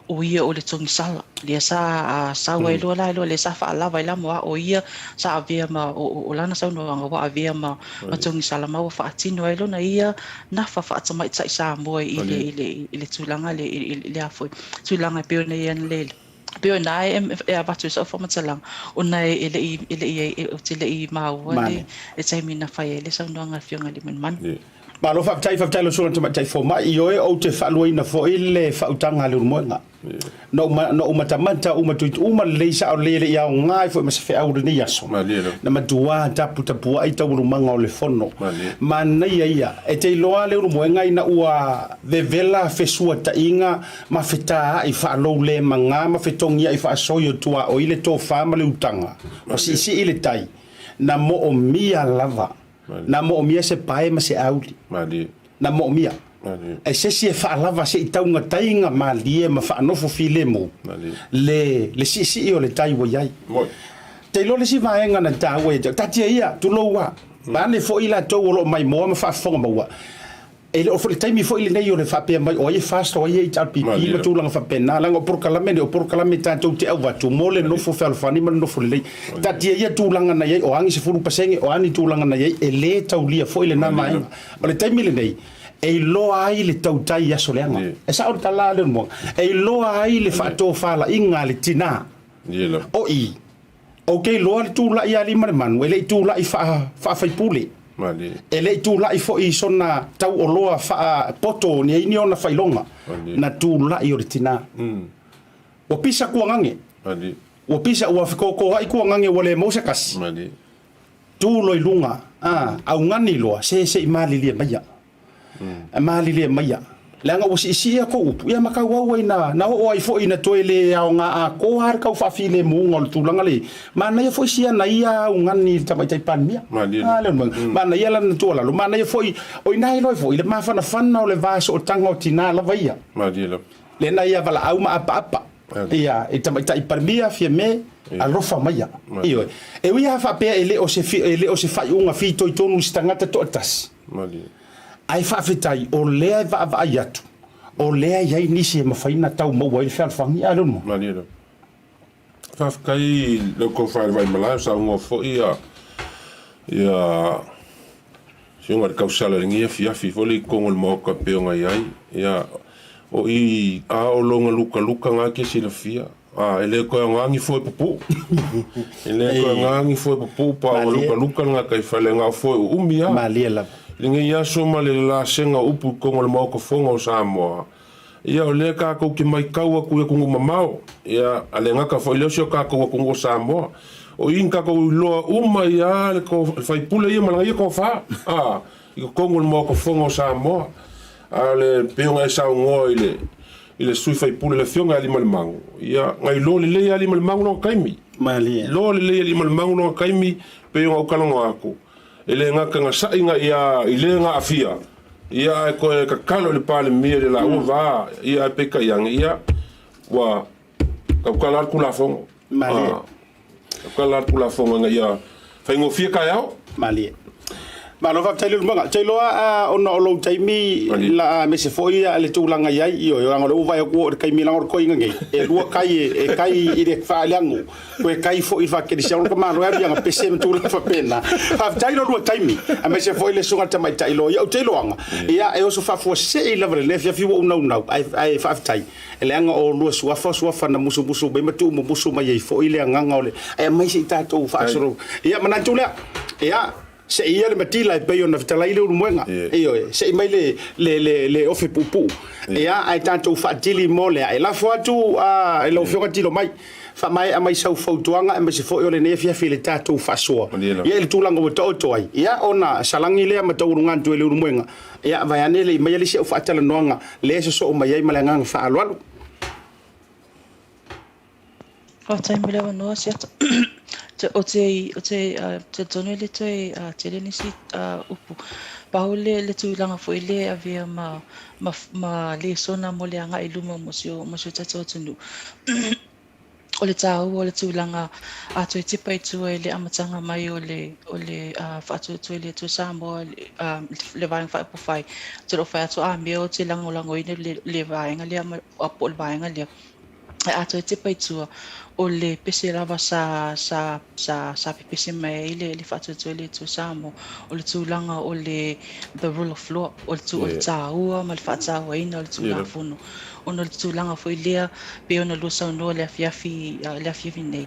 o ia o le tongisala lea sa sawa ilo la ilo le sa faalava ila moa o ia sa avea ma o lana sa unoanga wa avea ma tongisala ma o faatino ilo na ia nafa faatamai tsai Samoa ile tulanga le afoi tulanga peo na ia lele Peo na abatu sa forma talang una ele I maua le taimina fai ele sa unoanga fionga liman manu Ma lo fa lo sulan tama tai fo mai yo o te fa loina fo ile fa utanga le moenga no mata uma le sa o le ia ngai fo ma se fe au ni yaso na matua tapu ai tau manga o le fono ma nei ia e te loa le moenga ina ua vela fe sua ta inga ma feta I fa lo le manga ma fetongia I fa so yo tua o ile to fa ma le utanga o si ile tai na mo o mia lava na mo mia se pae ma se auli na mo mia e se fa lava se taunga tainga ma lie ma fa no fo file mo le si o le tai wo yai te lo le si vaenga na tawe tatia ia tu lo wa ba ne fo ila to lo mai mo ma fa fonga mo e le ofo le taimi fo ile nei o le fa pe mai o ye fast o ye tal pipi ma tu langa fa pena langa por kalame tanto te au tu mole no fo fel fani ma no fo le tatia ia tu langa na ye o angi se furu pasenge o ani tu langa na ye e le taulia fo ile na mai o le taimi le nei e lo ai le tautai asoleanga e sa o tala le mo e lo ai le fa to fa la inga le tina o I okay lo tu la ia li man le tu la I fa fai pule ele tu la I fo I sona tau o loa fa poto ni ini ona failonga na tu la I oritina o pisa kuangange o pisa o ko ai kuangange wale mosa kasi tu lo ilunga au ngani loa se mali lia mali lia maya langa o si ko upu ia maka wa na o ai fo ina toile au nga ko har ka fa file mu ngol tu langa le mana ia fo sia na ia ngani tamai tai pan mia le mana ia la tu la mana ia fo o ina no fo ile ma fa na fanna o le vaso o tanga o tina la vaia le na ia vala au ma apa ia e tamai tai pan mia fie me a rofa maya io e wi ha fa pe ele o se fa unga fi to tonu stangata to tas ai fa fetai o lea va ayatu o lea yai nisi ma faina tau mo wai fel fangi alo mo manero fa kai le ko fa vai mala sa ngo fo ia singa ka usala ngia fi voli kongol mo ka peonga yai ia o I o longa luka nga ke sila fia ele ko ngangi fo popo ele ko ngangi fo popo pa luka nga kai fale nga fo umia maliela Linga ia soma le la senga upu kongo le mauka fonga o Samoa. Ia o lea kako ki mai kaua kuia kungu mamao. Ia ale ngaka fo ileo sio kako kungu o Samoa. O in kako loa uma ia le ko fai pula ia malanga ia ko fa. Iko kongo le mauka fonga o Samoa. Ale peonga e sao ngoa ile sui fai pula le fionga ali malmangu. Ia ngai lo le lea ali malmangu no kaimi. Lo le lea ali malmangu no kaimi peonga o kalongo ako. Ele ngaka nga sainga ia ile nga afia ia ko ka kalo le pale mire la uva ia peka yang ia wa ka kala kula fong mali ka kala kula fong nga ia fa ngo fia ka yao mali Ma lo fa tele manga telo ona lo taimi la me se foi le tulanga ia io nga lo vai ko kai mi langor ko inga e lua kai i de fa langu ko kai foi fa ke disia ko ma ro ya nga pese me tula fa pena fa tele lo taimi a me se foi le sunga tamai telo ia telo anga ia e o so fa fo se la le fia fi o no ai fa tai ele anga o lua sua fa na musu be matu musu mai foi le anga ole ai mai se tato fa so ia mana tula ia se ia le matila e pei ona vitalai le urumoenga io se mai le ofe pupu ia ai tanto fatili mole ai la foatu e lo fioga tilo mai fa mai a mai sau fautuanga e mai se foi ole ne fia fili tato fa so ia le tulanga o to ai ia ona salangi le ma tau runga tu le urumoenga ia vai ane le mai le se fa tala noanga le so mai ai malanga fa alwalu tai mele no siata o te tono le te le nisi upu paule le tuilanga foi le avea ma le sona mo le anga iluma mo se tata tunu o le tau o le tuilanga a toi tipa i tua le amatanga mai o le whaatu tui le tu Samoa le vaenga whae po whai te ro whae atu a mea o te lango ina le vaenga le apo le vaenga le a toi tipa i tua o le pese lava sa pese mai le whaatu tui le tu Samoa o le tūlanga o le the rule of law o le tāua ma le whaataua ina o le tūlanga whunu ono le tūlanga foi lea pe ona lusa ono le afiafi nei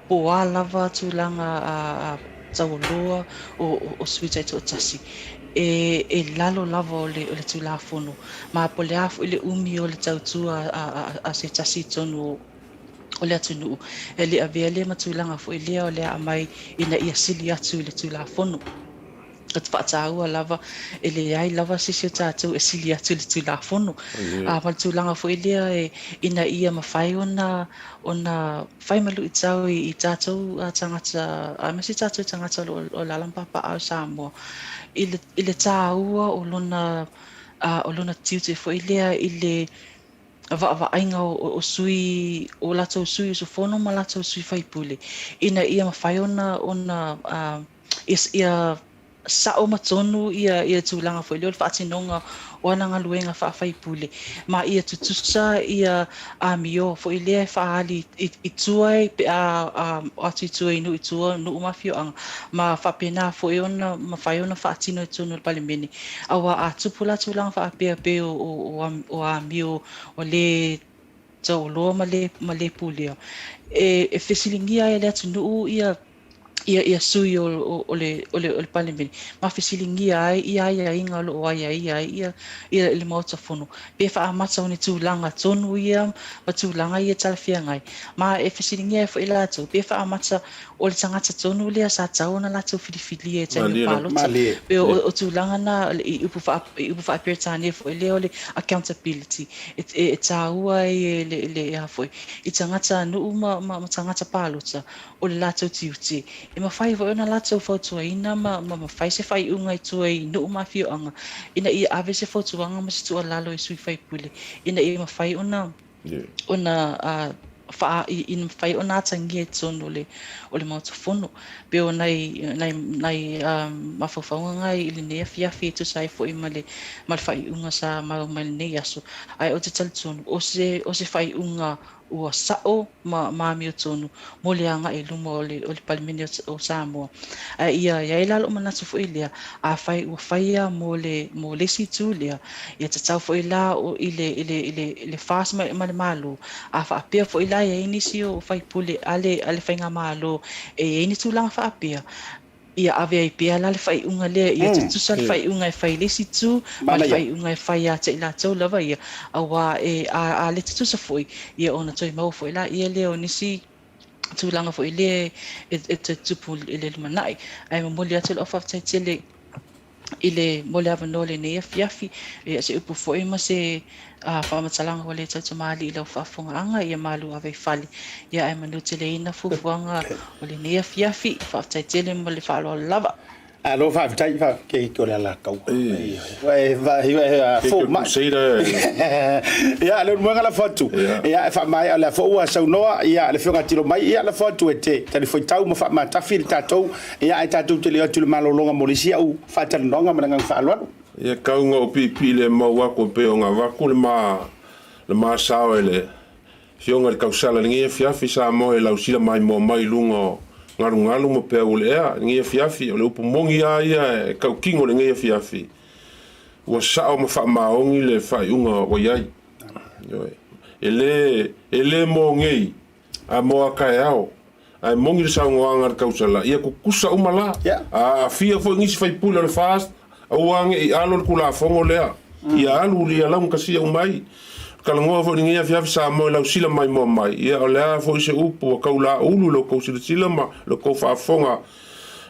po a lava tūlanga a tauloa o suitai to tasi e lalo lava o le tūlanga whunu ma po le afu le umi o le tautua a se tasi tonu o le atunu e le avea le matulanga foi lea o le amai ina ia sili atu le tūlanga whunu at whaataua lava e le ai lava sisi o tātou e sili atu le tūlanga whunu a matulanga foi lea ina ia mawhai ona whai malu i tau i tātou tangata a masi tātou tangata o lalampapa au Samoa i le tāua o lona tiute foi lea i le ainga o sui o lato sui so fono ma lato sui faipule ina ia mawhai ona ia sao matonu ia tūlanga foi leo le whaatinonga o ananga luenga whaafai ma ia tutusa ia mio foi lea whaali i tuai pe atu i tuai nu i tua nu umafio anga ma whapena foi ona ma whai ona whaatino i tonu le palimeni awa a tupula tūlanga whaapea pe o mio o le tau loa ma le pulea e fesilingia e le atu nuu ia sui o le palimeni ma fesilingia ai ia inga lo ia le Maota fono pe fa amata oni tūlanga tonu ia ma tūlanga ia talafia ngai ma e fesilingia fo ila atu pe fa amata o le tangata tonu lea sa tauna latu filifili e tani palota pe o tūlanga na i upu fa peretani fo le ole accountability e taua e le foi i tangata nu ma tangata palota o le latu tiuti e mawhai fo ona latu fautua ina ma mawhai se whai unga i tuai nu mafio anga ina i ave se fautua anga ma se tua lalo i sui whai pule ina i mawhai ona in fai ona tangi e tonu o le Maota fono pe o nai mawhawhaunga ngai i le nea fiafi tu sai fo i male fai unga sa mai nei aso ai o te talitonu o se fai unga ua sao ma mi o tonu mo le anga e luma o le palimeni o Samoa ia e lalo manatu fo ilia a fai ua faia mo le situ lea ia tatau fo ila o i le fast ma le malo a fa apea fo ila ia inisi o fai pule ale fainga malo e ini tūlanga fa apea ia ave ai pia la le fai unga le ia tu sal fai unga e fai le situ ma le fai unga e fai a te ila tau lava ia awa a le tu sa foi ia ona toi mau foi la ia le onisi tūlanga foi le e te tupu le manai ai mo le atul ofa tele ile mo le avano le ne fiafi e se upu foi ma se whamatalanga o le tauta mali i lau whaafonga ia malu ave fali ia ai manu te leina fufuanga o le nea fiafi whaaftai tele mo le whaaloa lava alo fa tai fa ke ko la kau va fo ma ya le mo ngala fotu ya fa mai ala fo wa sa no ya le fionga tiro mai ya la fotu ete tani foi tau mo fa ma ta fil tatou ya tatou te le tu malo longa molisia u fa tal nonga ma nga fa alo ya kaunga o pipi le mo wa ko pe nga va ku le ma sa ele fionga le kausala ngi fiafi sa mo e lausila mai mo mai lungo ngalu mo pe o le ngi fiafi o le upu mongi ia kau kingo le ngi fiafi wa sa o ma fa ma ongi le fa unga o yai ele mo ngi a mo ka yao ai mongi sa nganga kausala ia ku kusa umala a fia fo ngi fai pula le fast o i alo kula fongo le ia alu li ala kasi o mai kalangoa fo ngi fiafi sa mo la usila mai mo mai ia o le fo se upu ka ula ulu lo ko sila ma lo ko fa fonga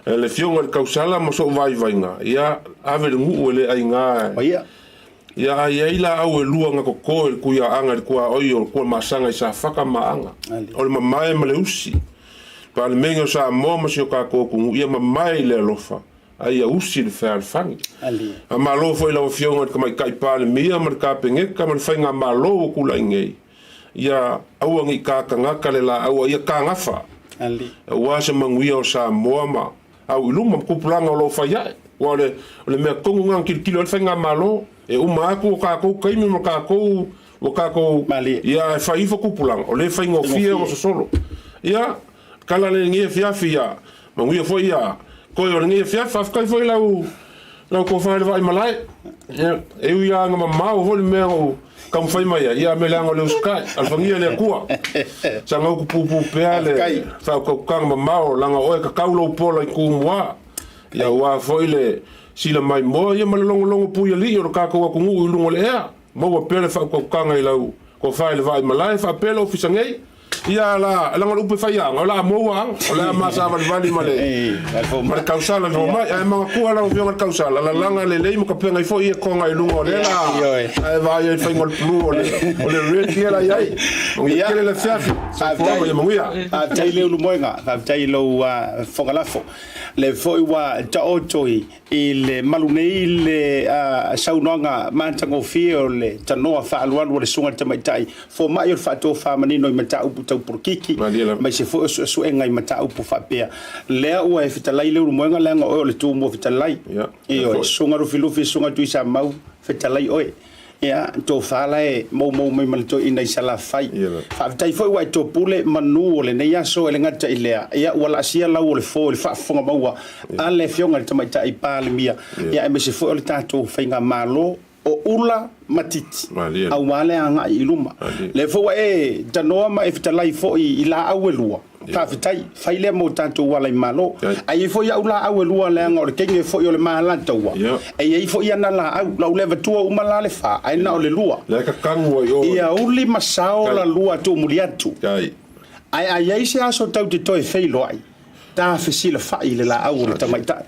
le fionga le kausala mo so vai nga ia ave ngu le ai nga ia ila au lua nga ko ku ia anga ku oio ku masanga sa faka maanga o le mai ma le usi pa le mengo sa mo ma se ka ko ku ia mai le lofa ai usi le fa fangi a malo foi la fionga ka mai kai pa le mia ma ka penge ka ma fainga malo ku la ngei ia au ngi ka ngaka le la au ia ka ngafa wa se manguia o sa moama au luma ku planga lo fa ia wa le me kongu ngang kilo fainga malo e uma ko ka ko kai mi ka ko o ka ko ia fa ifo ku planga o le fainga o fie o solo ia kala le ngi fia manguia foi ia ko yo ngi fia fa kai foi la ko fa le vai malai e u ia nga ma o vol me o kam fai mai ia me lango le sky al fangia le kua sanga ku pu peale fa ko kang ma o langa o ka kaulo polo ku mua ia wa foi le sila mai mo ia malongo pu ia li o ka ko ku ngu lungo le ea mo pele fa ko kanga i lau ko fa le vai malai fa pele o fisangei ia la upe fai anga la moa la masa vali male ma kausala no mai ai ma ku ala o vionga kausala la langa le mo ka penga i fo ia konga i lungo le la ai vai ai fai ngol plu o le red ia la ai o ia le la fiafi sa fo ia mo ia a tai le lu moenga a tai lo fogalafo le foi wa ta otoi il malunei le saunanga mantango fio le tanoa fa alwan le sunga tamaitai fo mai o fa to fa manino i mata tau porkiki mai se fo su engai mata upu fa pea le o e fitalai le moenga le nga o le tu mo fitalai e o sunga ro filufi sunga tu isa mau fitalai oi ia to fala e mo mai mal to ina sala fai fa tai foi wa to pule manu le ne ya so le ngata ilea ia wala sia la o le fo le fa fonga maua ale fionga le tamai pa le mia ia me se fo le tato fainga malo o ula matiti au wale anga iluma le fo e tanoa ma e fitalai fo i la awelua ka fitai faile mo tanto wala malo ai fo ya ula awelua le anga o le kenge fo yo le mala tawa ai fo ya na la au la leva tua uma la le fa ai na o le lua le ka kango yo ia uli masao la lua tu muliatu ai se aso tau te toi feilo ai ta fesila fa ile la au le tamaita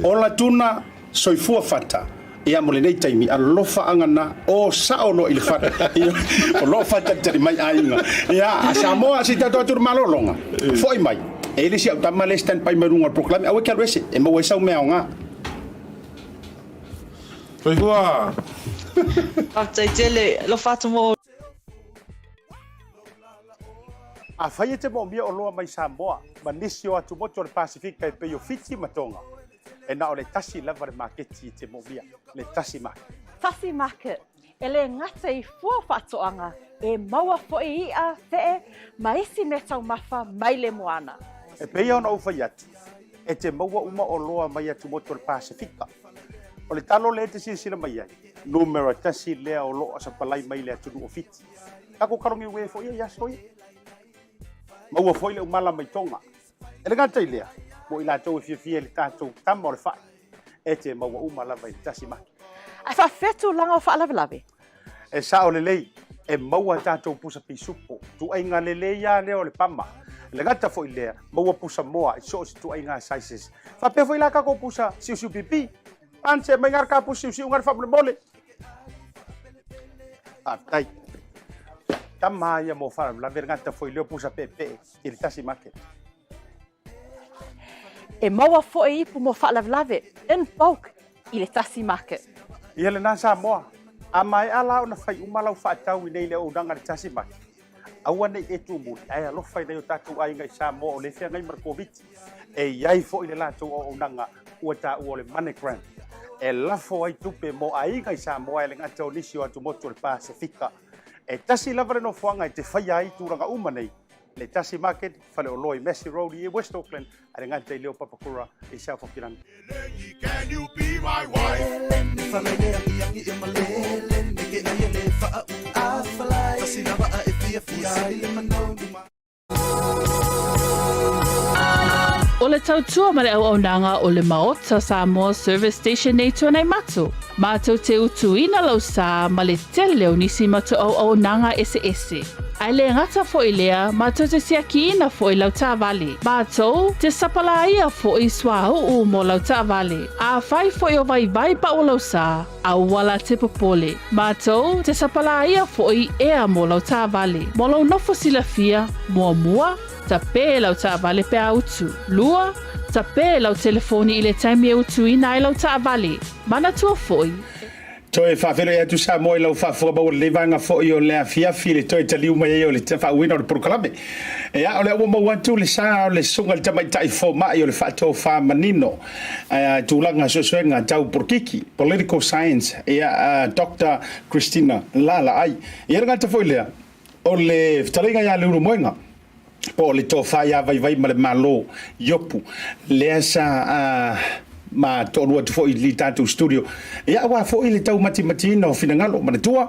ola tuna soifua fata ia mo le nei taimi a lofa angana o saolo i le fata o lo fata tari mai ainga ia a Samoa si tato atu malolonga foi mai e le si au tamale stand pai marunga proclame au ke rese e mo sau me nga foi boa a tele lo fata mo a fai te mo mia o loa mai Samoa manisi o atu moto le Pacific pe pe yo fiti matonga e na o le tasi lava le maketi te movia le Tasi Market. Tasi Market, e le ngata i fua whatoanga e maua fo'i ia te maisi me tau mafa mai le moana. E peia ona uwhai atu, e te maua uma o loa mai atu moto le Pasifika. O le talo le te sila mai ai, numero tasi lea o loa sa palai mai le atu o fiti. Kako karongi ue fo'i ia soi. Maua fo'i le umala mai tonga. E le ngata i lea. Mo ila tau fia le tātou tama o le whai. E te maua uma lava i Tasi Market. Ai whawhetu langa o whaalawe. E sa o le lei, e maua tātou pusa pisupo. Tu ai ngā le lei ia leo le pama. Le ngata fo i lea, maua pusa moa, i so si tu ai ngā sizes. Whapea fo i la kako pusa siu pipi. Anse mai ngar ka pusa siu ngar whamule mole. Tai. Tama ia mo whalawe, ngata fo i leo pusa pepe i le Tasi Market. e maua fo'i ipu mo whaalavlave in bulk I le Tasi Market. Ia le nā Samoa, a mai ala o na whai umalau whaatau I nei le auranga le Tasi Market. Aua nei e tu muli, ai alofa I nei o tātou ainga I Samoa o le whea ngai Markoviti. E iai fo'i le lātou o auranga ua tā ua le Money Grant. E lafo ai tupe mo ainga I Samoa e le ngata o nisi o atu motu le Pasifika. E tasi lava le no fuanga I te whai ai tūranga uma nei. Le Tasi Market, whale o loi Messi Road I West Auckland, a le ngata I leo papakura I South Auckland. Can you be my wife? O le tautua ma le auaunanga o le Maota Samoa Service Station nei tuanai matu. Mātou te utuina lau sā ma le tele o nisi matu auaunanga ese. Ai le ngata fo I lea, mātou te siakiina fo I lau tāwale. Mātou te sapalaia fo I swau mo lau tāwale. A whai fo I o vai pa o lau sā, a wala te popole. Mātou te sapalaia fo I ea mo lau tāwale. Mo lau nofo silafia, mua, Taupea lau tāwale pe autu. Lua, Taupea lau telefoni I le taimi e utu ina I lau tāwale. Mana tua foi. Toi whawhero ea tu Samoa I lau whawhorabau le vanga fo'i o lea fiafi le toi taliu mai o le te whauina o le proklame. Ea o le ua mauantu le sā o le sunga le tamaitai fo mai o le whaatou whamanino. Tūlanga sosoenga tau porkiki, political science, ea Dr. Christina Lala ai. Ea ngata fo'i lea o le taringa ia le uru moenga. Po le tō whai a vai ma le malo yopu. Lea sa ma tōrua tu fo'i li tātou studio. Ea wa fo'i le tau mati no finangalo ma le tua.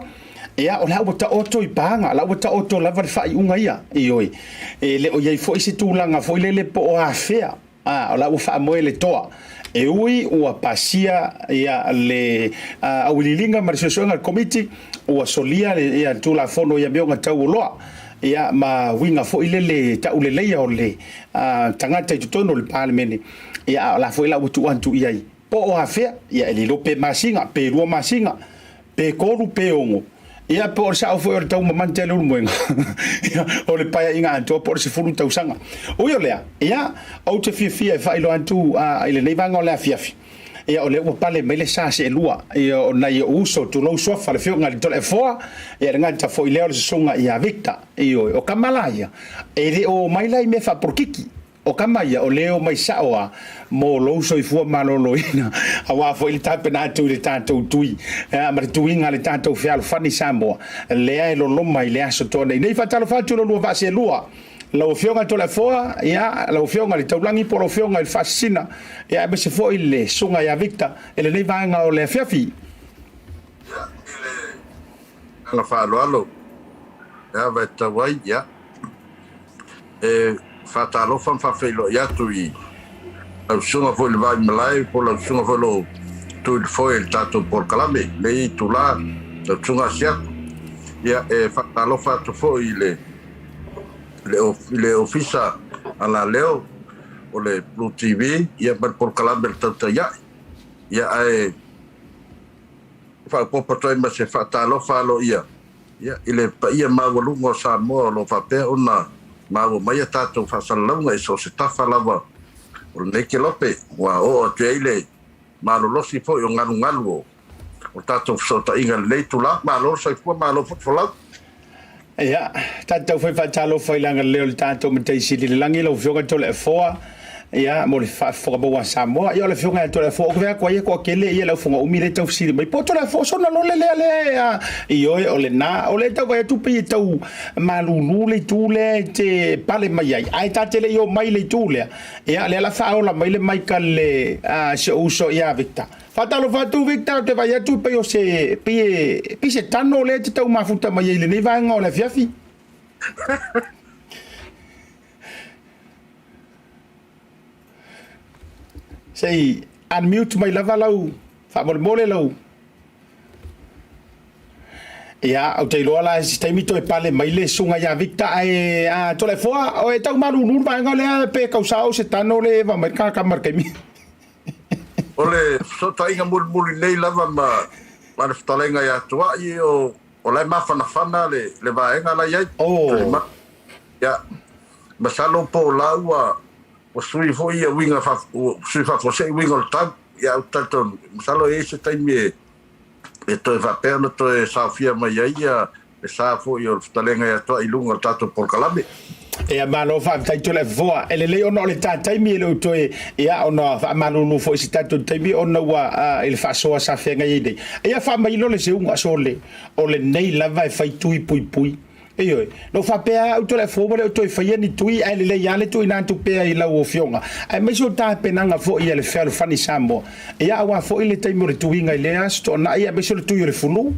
Ea o le hau ta oto I pāanga, la o ta oto lava le whai unga ia. Ioi. Le o iei fo'i se tūlanga fo'i le po o hawhea. O la o wha moe le toa. E ui ua pasia ia le awililinga ma le sosoenga komiti ua solia le ia tūla fono ia meonga tau o loa. Ia ma winga fo ile le ta ule leia o le tangata I tutono le parliament ia la fo ila utu antu ia po o afea ia le lope masinga pe rua masinga pe koru pe ongo ia po sa fo o tau mamante le moenga ia o le paia inga antu po se fulu tau sanga o yo lea ia o te fia fa ilo antu ile nei vanga o le fiafi ia o le ua pale mai le sa se lua ia o nai o uso tu lo sofa le fio ngali tole foa ia ngata fo ile o le sunga ia Victor io o kamalaya e le o mai lai me fa porkiki o kamaya o leo mai saoa mo lo so I fu maloloina awa fo ile tape na tu le tanto tui ma tuinga le tanto fialo fani Samoa le ai lo mai le aso tone nei fatalo fatu lo va se lua la fionga to la foa ia la fionga le taulangi por fionga il fascina ia be se fo ile sunga ia Victor ele nei vanga o le fiafi la fa lo ia va tawai ia e fatalo fa felo ia tu I la sunga fo le vai malai por la sunga fo lo tu il fo il tato por calame le tu la sunga sia ia e fatalo fa tu fo ile le ofisa ala leo o le BluTV ia por calame el Tautai A'e ia e fa popo toi ma se fatalo fa lo ia ile pa ia mawalungo Samoa lo fa pe ona mawo mai tato fa salonga so se tafa lava o le ke lope wa o tele malo lo si fo yo ngalu o tato so ta inga le tula malo so fo malo fo la ia tato foi fatalo foi langa leo le tato mate si le langi lo fio to le foa ia mo le fa bo Samoa ia le fio to le fo ko kele ia le fonga umi le tau si mai po to le fo so na lo le io o le na o le tau vai tu pe tau malulu le tule te pale mai ai tate le io mai le tule ia le la fa o la mai le mai kale se uso ia Victor fatalo fatu Victor te vai tu pe o se pi se tano le te tau mafuta mai le nei vanga o le fiafi sei unmute mai lava lau fa mole lau ia au te loala si taimi to e pale mai le sunga ia Victor ai a to le foa o e tau maru nu ba ngale pe kausao se tano le va mai ka marka mi ole so ta inga mul nei lava ma le ftalenga ia tua I o le mafana le va enga la ia ya masalo po laua o sui foi ia winga fa sui fa fose winga o tap ia o taton salo ese taimi e to va perno to e sa fia mai ia e sa foi o talenga ia to ilunga tato por kalame e a malo fa tai to le voa e le ono le tatai mi le to e ia ono fa malo no foi si tato taimi ono wa il fa so sa fenga ide e fa mai lo le se unga sole o le nei lava e fai tui pui e no fa pea o to le fo le to e fai ni tui e le yale tu ina tu pea i la o fionga e me so ta penanga fo i le fer fani sambo e ia wa fo i le taimi re tuinga i le asto na ia me so le tu i le funu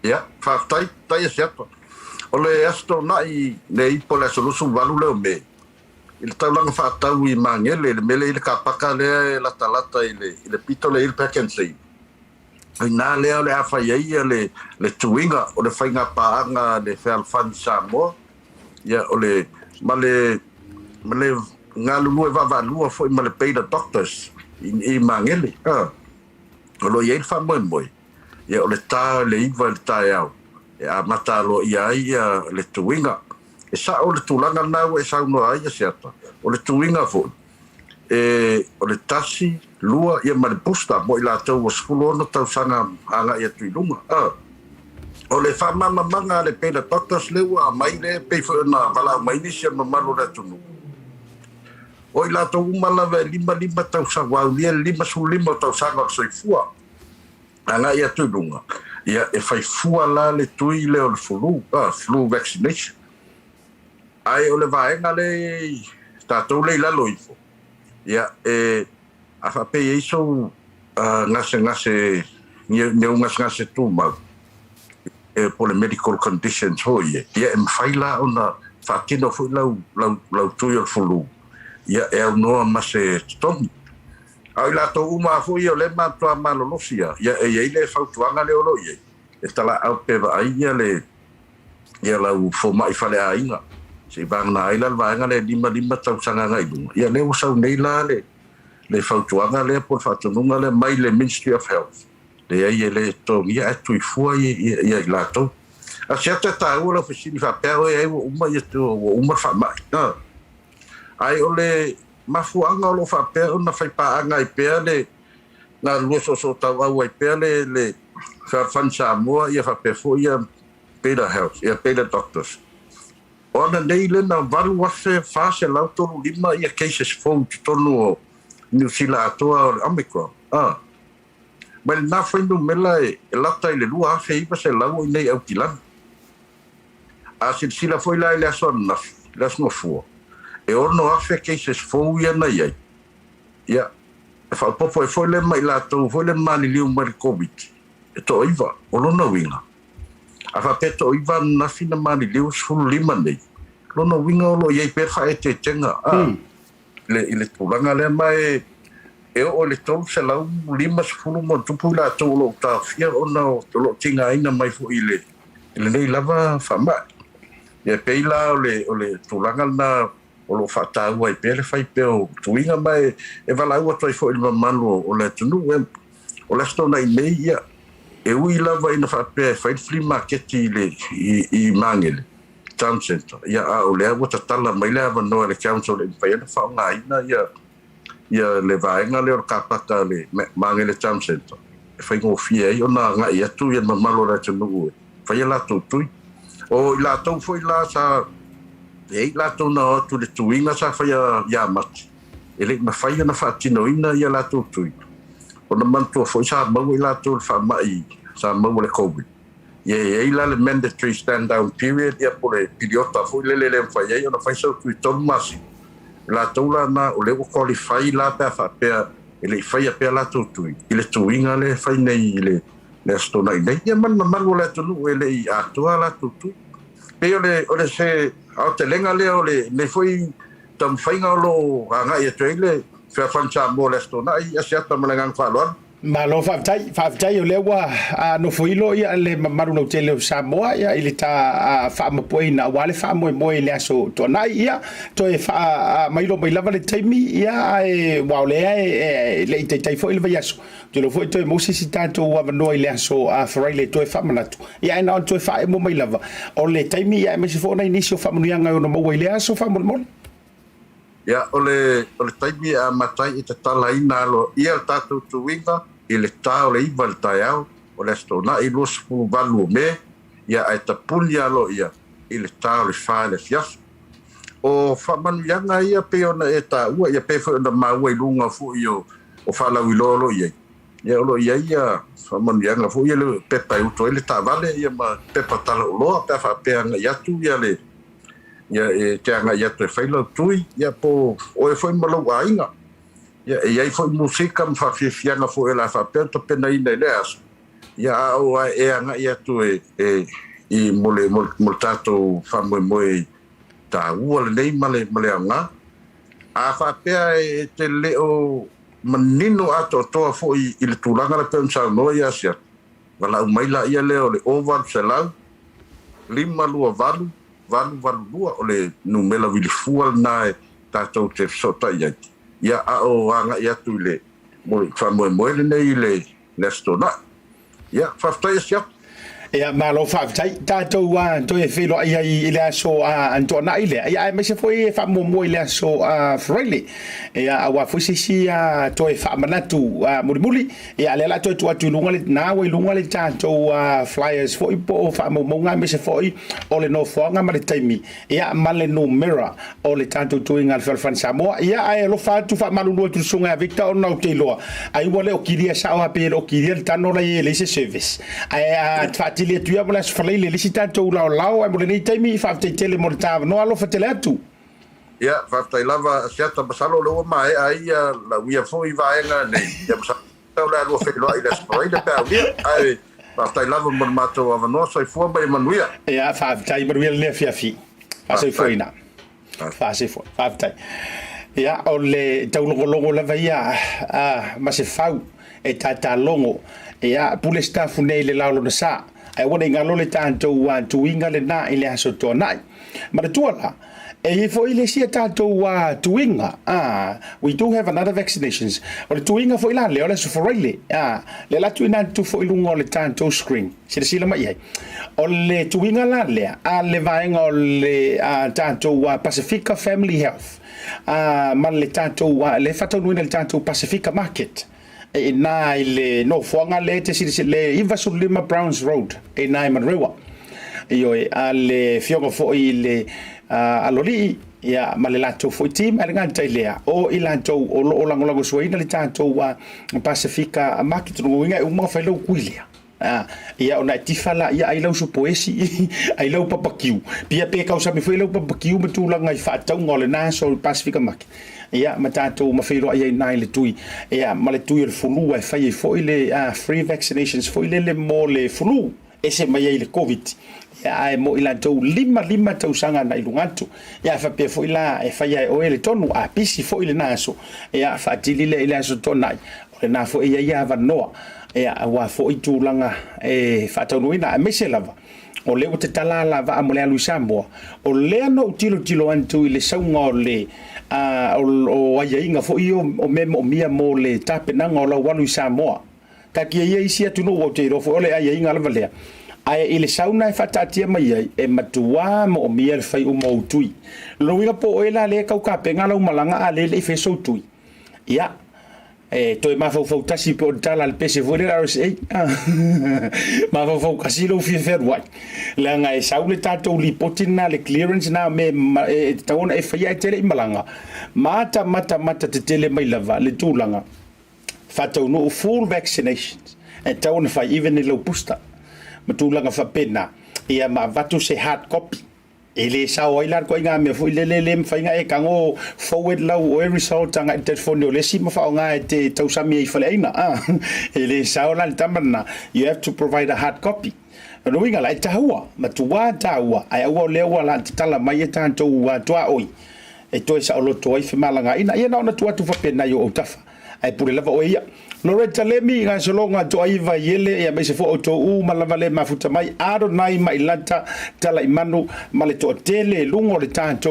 ia fa tai certo o le asto na i le i po le solusu valu le me il taulanga fa tau i mangele le mele i le kapaka le la talata i le pito le il pekensi na le le afa ia le tuinga o le fainga paanga le fel fan Samoa ia o le male ngalu va valua foi male pay the doctors i mangele o lo ia fa moi ia o le ta le iva le ta ia a matalo ia le tuinga e sa o le tulanga na e sa no ai certa o le tuinga fo o le tasi lua ia mal pusta mo ila tau skolo no tau sanga anga ia tuilunga o le fama manga le pela doctors le wa mai le pe fo na bala mai ni sia mamalo la tunu o ila tau mala ve lima tau sa wa lima su lima tau sanga so fua anga ia tuilunga ia e fai fua la le tui le o le flu vaccination ai o le vaenga le tatou le la loifo ia a fa pe iso ngase ngase tu ma por le medical conditions hoye ia em faila ona fa kino fu lau tu yo fulu ia e no ma se tom ai la to uma fu yo le ma to malo losia ia e ile fa tuanga le olo ia esta la au pe va ia le ia la fo mai fa le ainga se bang na ila va nga le lima tau sanga ngai ia le usau nei la le fautuanga le por fatunga le mai le Ministry of Health le ai le to ia atu fu ia la to a certa ta ora oficina fa pero e uma ia to uma fa mai ai ole mafuanga lo fa pero na fa pa anga i pe le na lu so ta wa i pe le fa fan Samoa ia fa pe fo ia better health ia better doctors ona nei le na varu wase fase lauto lima ia cases fo tonu New Zealand toa Omicron ma na foi no mela e lata ile lua fe iba se lau nei au tilan a sila foi lá ele sona las no fo e ono afe cases fo ia na ia ia fa popo foi le mai lato foi le mani liu mar covid e to iva ono no winga a fa peto iva na fina mani liu sul lima nei lo no winga lo ia per fa e te tenga le tulanga le mai e o le tolu se lau lima sefulu mo tupu la tau lo ta fia ona o lo tinga ina mai fu ile nei lava fama e peila o le tulanga na o lo fata ua i pele fai peo tuinga mai e vala ua toi fo ilma manu o le tunu o le stona i nei ia e ui lava ina fa pe fai flea market i mangele town center ia o le ua tatala mai le ava no le council e fai ana fa nga ina ia le vaenga le o kapaka le mangele town center e fai ngo fia i ona nga ia tu ia mamalo le tunu fai la tu o la tau foi la sa e la tau na tu le tuinga sa fai ia mati ele ma fai na fatino ina ia la tu o na mantu foi sa mau la tu fa mai sa mau le covid e la le mandatory stand down period ia por le periota foi le fai ia na fai so tu tomasi la tau la na o le qualify la pa fa pe ele fai pe la tu ile tuinga le fai nei le sto na nei ia man le tu ele a tu la tu pe ole se au te lenga le ole ne foi tam fainga lo nga ia trele fa fancha mo le sto na ia Asiata malangang falon malo fa o lewa no foilo ia le maru no tele Samoa ia ile ta fa mo poina wale fa mo le aso to na ia to e fa mai lava le taimi ia e wa le tai fo ile vaso to lo foi to mo si tanto wa no ile aso a fraile to e fa manatu ia na to e fa mo mai lava o le taimi ia me se fo na inicio fa mo nga no mo ile aso fa mo ia ole taimi a matai i te talaina lo ia tātou tuinga i le tā o le iwa le tai au o le stona i lo sifu valu me ia ai ta puni alo ia i le tā o le wha le fiasu o whamanu yanga ia pe ona e tā ua ia pe wha ona maua i lunga fu i o whalau i lolo ia ia olo ia whamanu yanga fu ia le pepa i uto i le tā vale ia ma pepa tala o loa pe wha peanga i atu ia le ia e te anga ia te whailau tui ia po o e whai malau a inga ia e iai whai musika mwhawhiwhianga fo e la whapea ta pena ina i le asu ia a o a e anga ia tu i mole tātou whamoe tā ua le nei male anga a whapea e te leo manino ato toa fo i le tūranga le pēn sa noa ia sia wala umaila ia leo le oval se lau 5 lua valu lua o le numela wili fual nae tātou te sota ia a o anga ia tu le whamoe le nei le stona ia whaftai sia ia malo whaftai tātou to e whilo ia i le aso antona i le ia e mese foi e whamoe le aso freile ia a wa fuisisi to e whamanatu murimuri ia le la to tu atu lunga le nawe lunga le tātou flyers foi po whamoe mese foi o le no whanga ma le taimi ia male no mirror o le tātou tuinga le whalfan Samoa ia ai lo whatu whamalunua tu sunga Victor o nau te loa ai wale o kiria sao hape o kiria le tano la i le service ai le tuia mo le falei le lisi tanto lao ai mo le nei taimi fa te tele mo tava no alo fa tele atu ia fa tai lava Asiata basalo lo mai ai la via foi vaenga nei ia basalo la lo fe lo ai le spoi de pa ai fa tai lava mo mato ava no sai fo mai manuia ia fa tai mo le fiafi fa sai foi na fa sai foi fa tai ia o le tau longo la vaia ma se fau e tata longo ia pule staff nei le laulo na sa ai wona ngalo le tātou tuinga le na i le aso tonai ma le tuala e fo ile sia tātou tuinga we do have another vaccinations o le tuinga fo ila le o le so forile le la tuina tu fo ilunga o le tātou screen sila mai ai o le tuinga la le a le vaenga o le tātou Pacifica Family Health ma le tātou le whataunui le tātou Pacifica Market e na ile no fonga le te le iva sul lima Browns Road e na manrewa io e ale fiongo fo ile aloli ia malelato fo team ale nganta ilea o ilanto o lango suina le tanto Pacifica Market no winga uma felo kuilia ia ona tifala ia ai lau supoesi ai lau papakiu pia pe kausa me foi lau papakiu metulanga i fatau ngole na so Pacifica Market ia matato mafelo ai nai le tui ia male tui le fulu ai fai fo ile free vaccinations fo ile le mo le fulu ese mai le covid ia ai mo ila tau lima tau sanga na ilungantu ia fa pe fo ila e fai ai o ele tonu a pisi fo ile naso ia fa tili le ile so tonai o na fo ia va noa ia wa fo itu langa e fa tau ina mese lava o le o te talala va mo le alu Samoa o le no tilo antu ile saunga o le o ai inga fo io o memo mia mo le tapenanga o la walu Samoa ka ki ia isia tunu o te rofo ole ai inga lava lea ai ile sauna e fatatia mai ai e matua mo mia le fai o mo tui lo winga po ela le kau ka penga la malanga ale le fe so tui ia to e mafau tasi po tala le pese vole la sei mafau kasi lo fi fer wai la nga e saule tato li potina le clearance na me taona e fai tele malanga mata te tele mai lava le tulanga fatou no full vaccinations e taona fai even le booster matulanga fa pena ia ma vatu se hard copy ele sa oilar ko inga me fu le fa inga e kango forward low o result anga te fonio le si ma fa nga te tausami i fale ina ele sa ola tamana you have to provide a hard copy no inga la tahua matua taua ai wa le wa tala mai tanto wa toa oi e to sa lo to i malanga ina ia na tua tu fa pena yo tafa ai pure lava o ia Loretta Lemi nga solonga to aiva yele ya me se fo to u malavale mafuta mai aro nai mai lata tala imanu male to tele lungo le tanto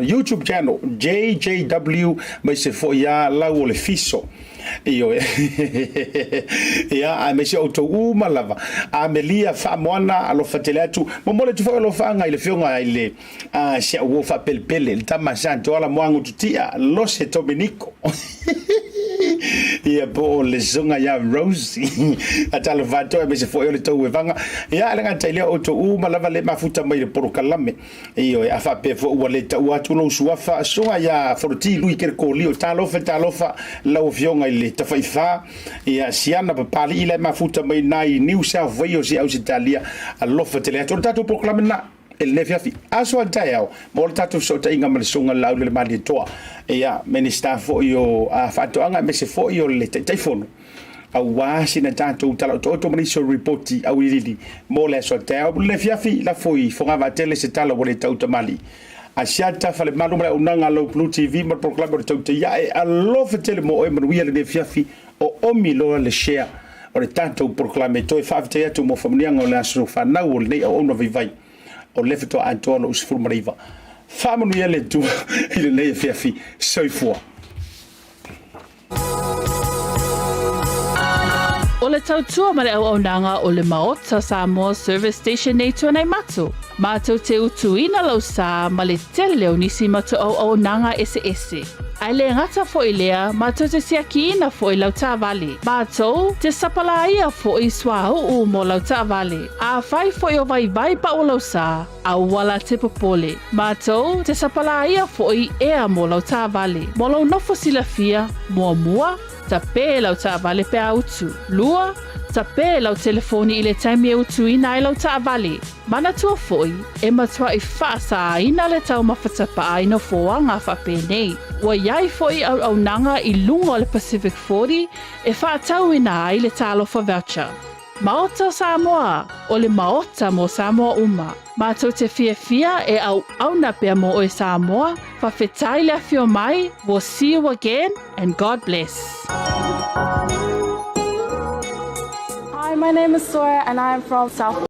YouTube channel JJW me se fo ya la o le fiso Iyo ia a me se auto uma lava a melia fa moana alo fatele atu momole tu fa lo fa nga ile fionga ile a se wo fa pelpele il tama santo ala moangu tutia lo se dominico ia po le zonga ya Rosie atalo vato e me se foi le tau e vanga ia ala ngata ile auto uma lava le mafuta mai le poro kalame iyo a fa pe fo wale tau atu lo suafa songa ya forti lui ker ko lio talo fa la fionga ile ta fa fa ia siana papali ile mafuta mai nai New South Wales i Australia a lofa tele to tatu proclamena el nefiafi aso antao mo tatu so ta inga malsunga laule le mali toa ia minister fo yo a fato anga me se fo yo le telefono a wasi na tatu tala to mani so reporti a wilili mo le so tao le fiafi la foi fonga va tele se tala wole tauta mali Asiata fale malu mala unanga lo BluTV ma proclame Tautai A'e a lofa tele mo e manuia le fiafi o omi lo le share o le tanto proclame to e fafte atu mo famnia ngo le aso fa na o le o no vivai o le fito antolo usfur mariva fa manuia le tu ile le fiafi soifua O le tautua ma le au nanga o le Maota Samoa Service Station nei tō nei matu. Mātou te utuina lau sā ma le tele o nisi matu au nanga ese. Ai le ngata fo i lea, mātou te siakiina fo i lau tā vale. Mātou te sapalaia fo i swau mo lau tā vale. A whai fo i o vai pa o lau sā, a wala te popole. Mātou te sapalaia fo i ea mo lau tā vale. Mo lau nofo sila fia, mua, Taupea lau tā vale pe autu. Lua, Taupea lau telefoni i le taimi e utu ina i lau tā vale. Mana tua foi, e matua i whaasa ina le tau mawhatapa a ino foanga whape nei. Wa iai foi au nanga i lunga o le Pacific 40 e whaatau ina ai le talofa voucher. Maota Samoa, o le Maota mo Samoa uma. Mātou te fia e au na pia mo o Samoa, whawhetai le fio mai, we'll see you again, and God bless. Hi, my name is Sora and I'm from South.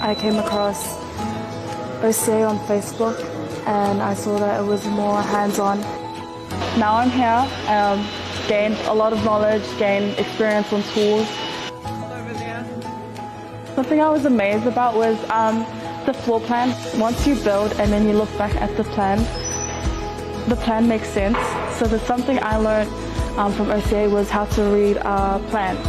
I came across OCA on Facebook and I saw that it was more hands-on. Now I'm here, gained a lot of knowledge, gained experience on tools. Something I was amazed about was the floor plan. Once you build and then you look back at the plan makes sense. So that's something I learned from OCA was how to read plans.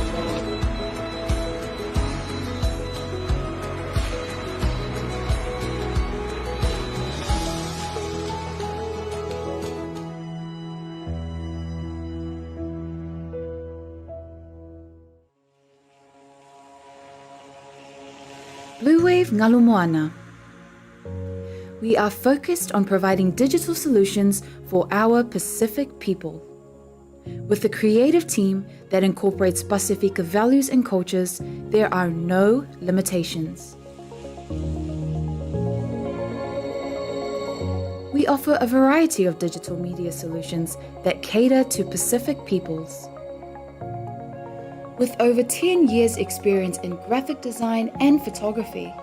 Bluwave Ngalumoana. We are focused on providing digital solutions for our Pacific people. With a creative team that incorporates Pasifika values and cultures, there are no limitations. We offer a variety of digital media solutions that cater to Pacific peoples. With over 10 years' experience in graphic design and photography,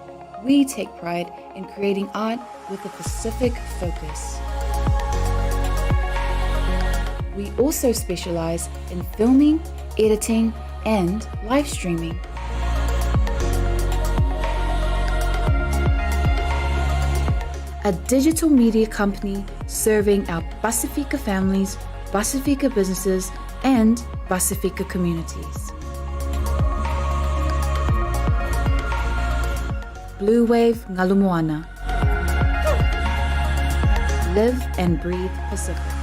we take pride in creating art with a Pacific focus. We also specialize in filming, editing, and live streaming. A digital media company serving our Pasifika families, Pasifika businesses, and Pasifika communities. Bluwave Ngalumoana. Live and breathe Pacific.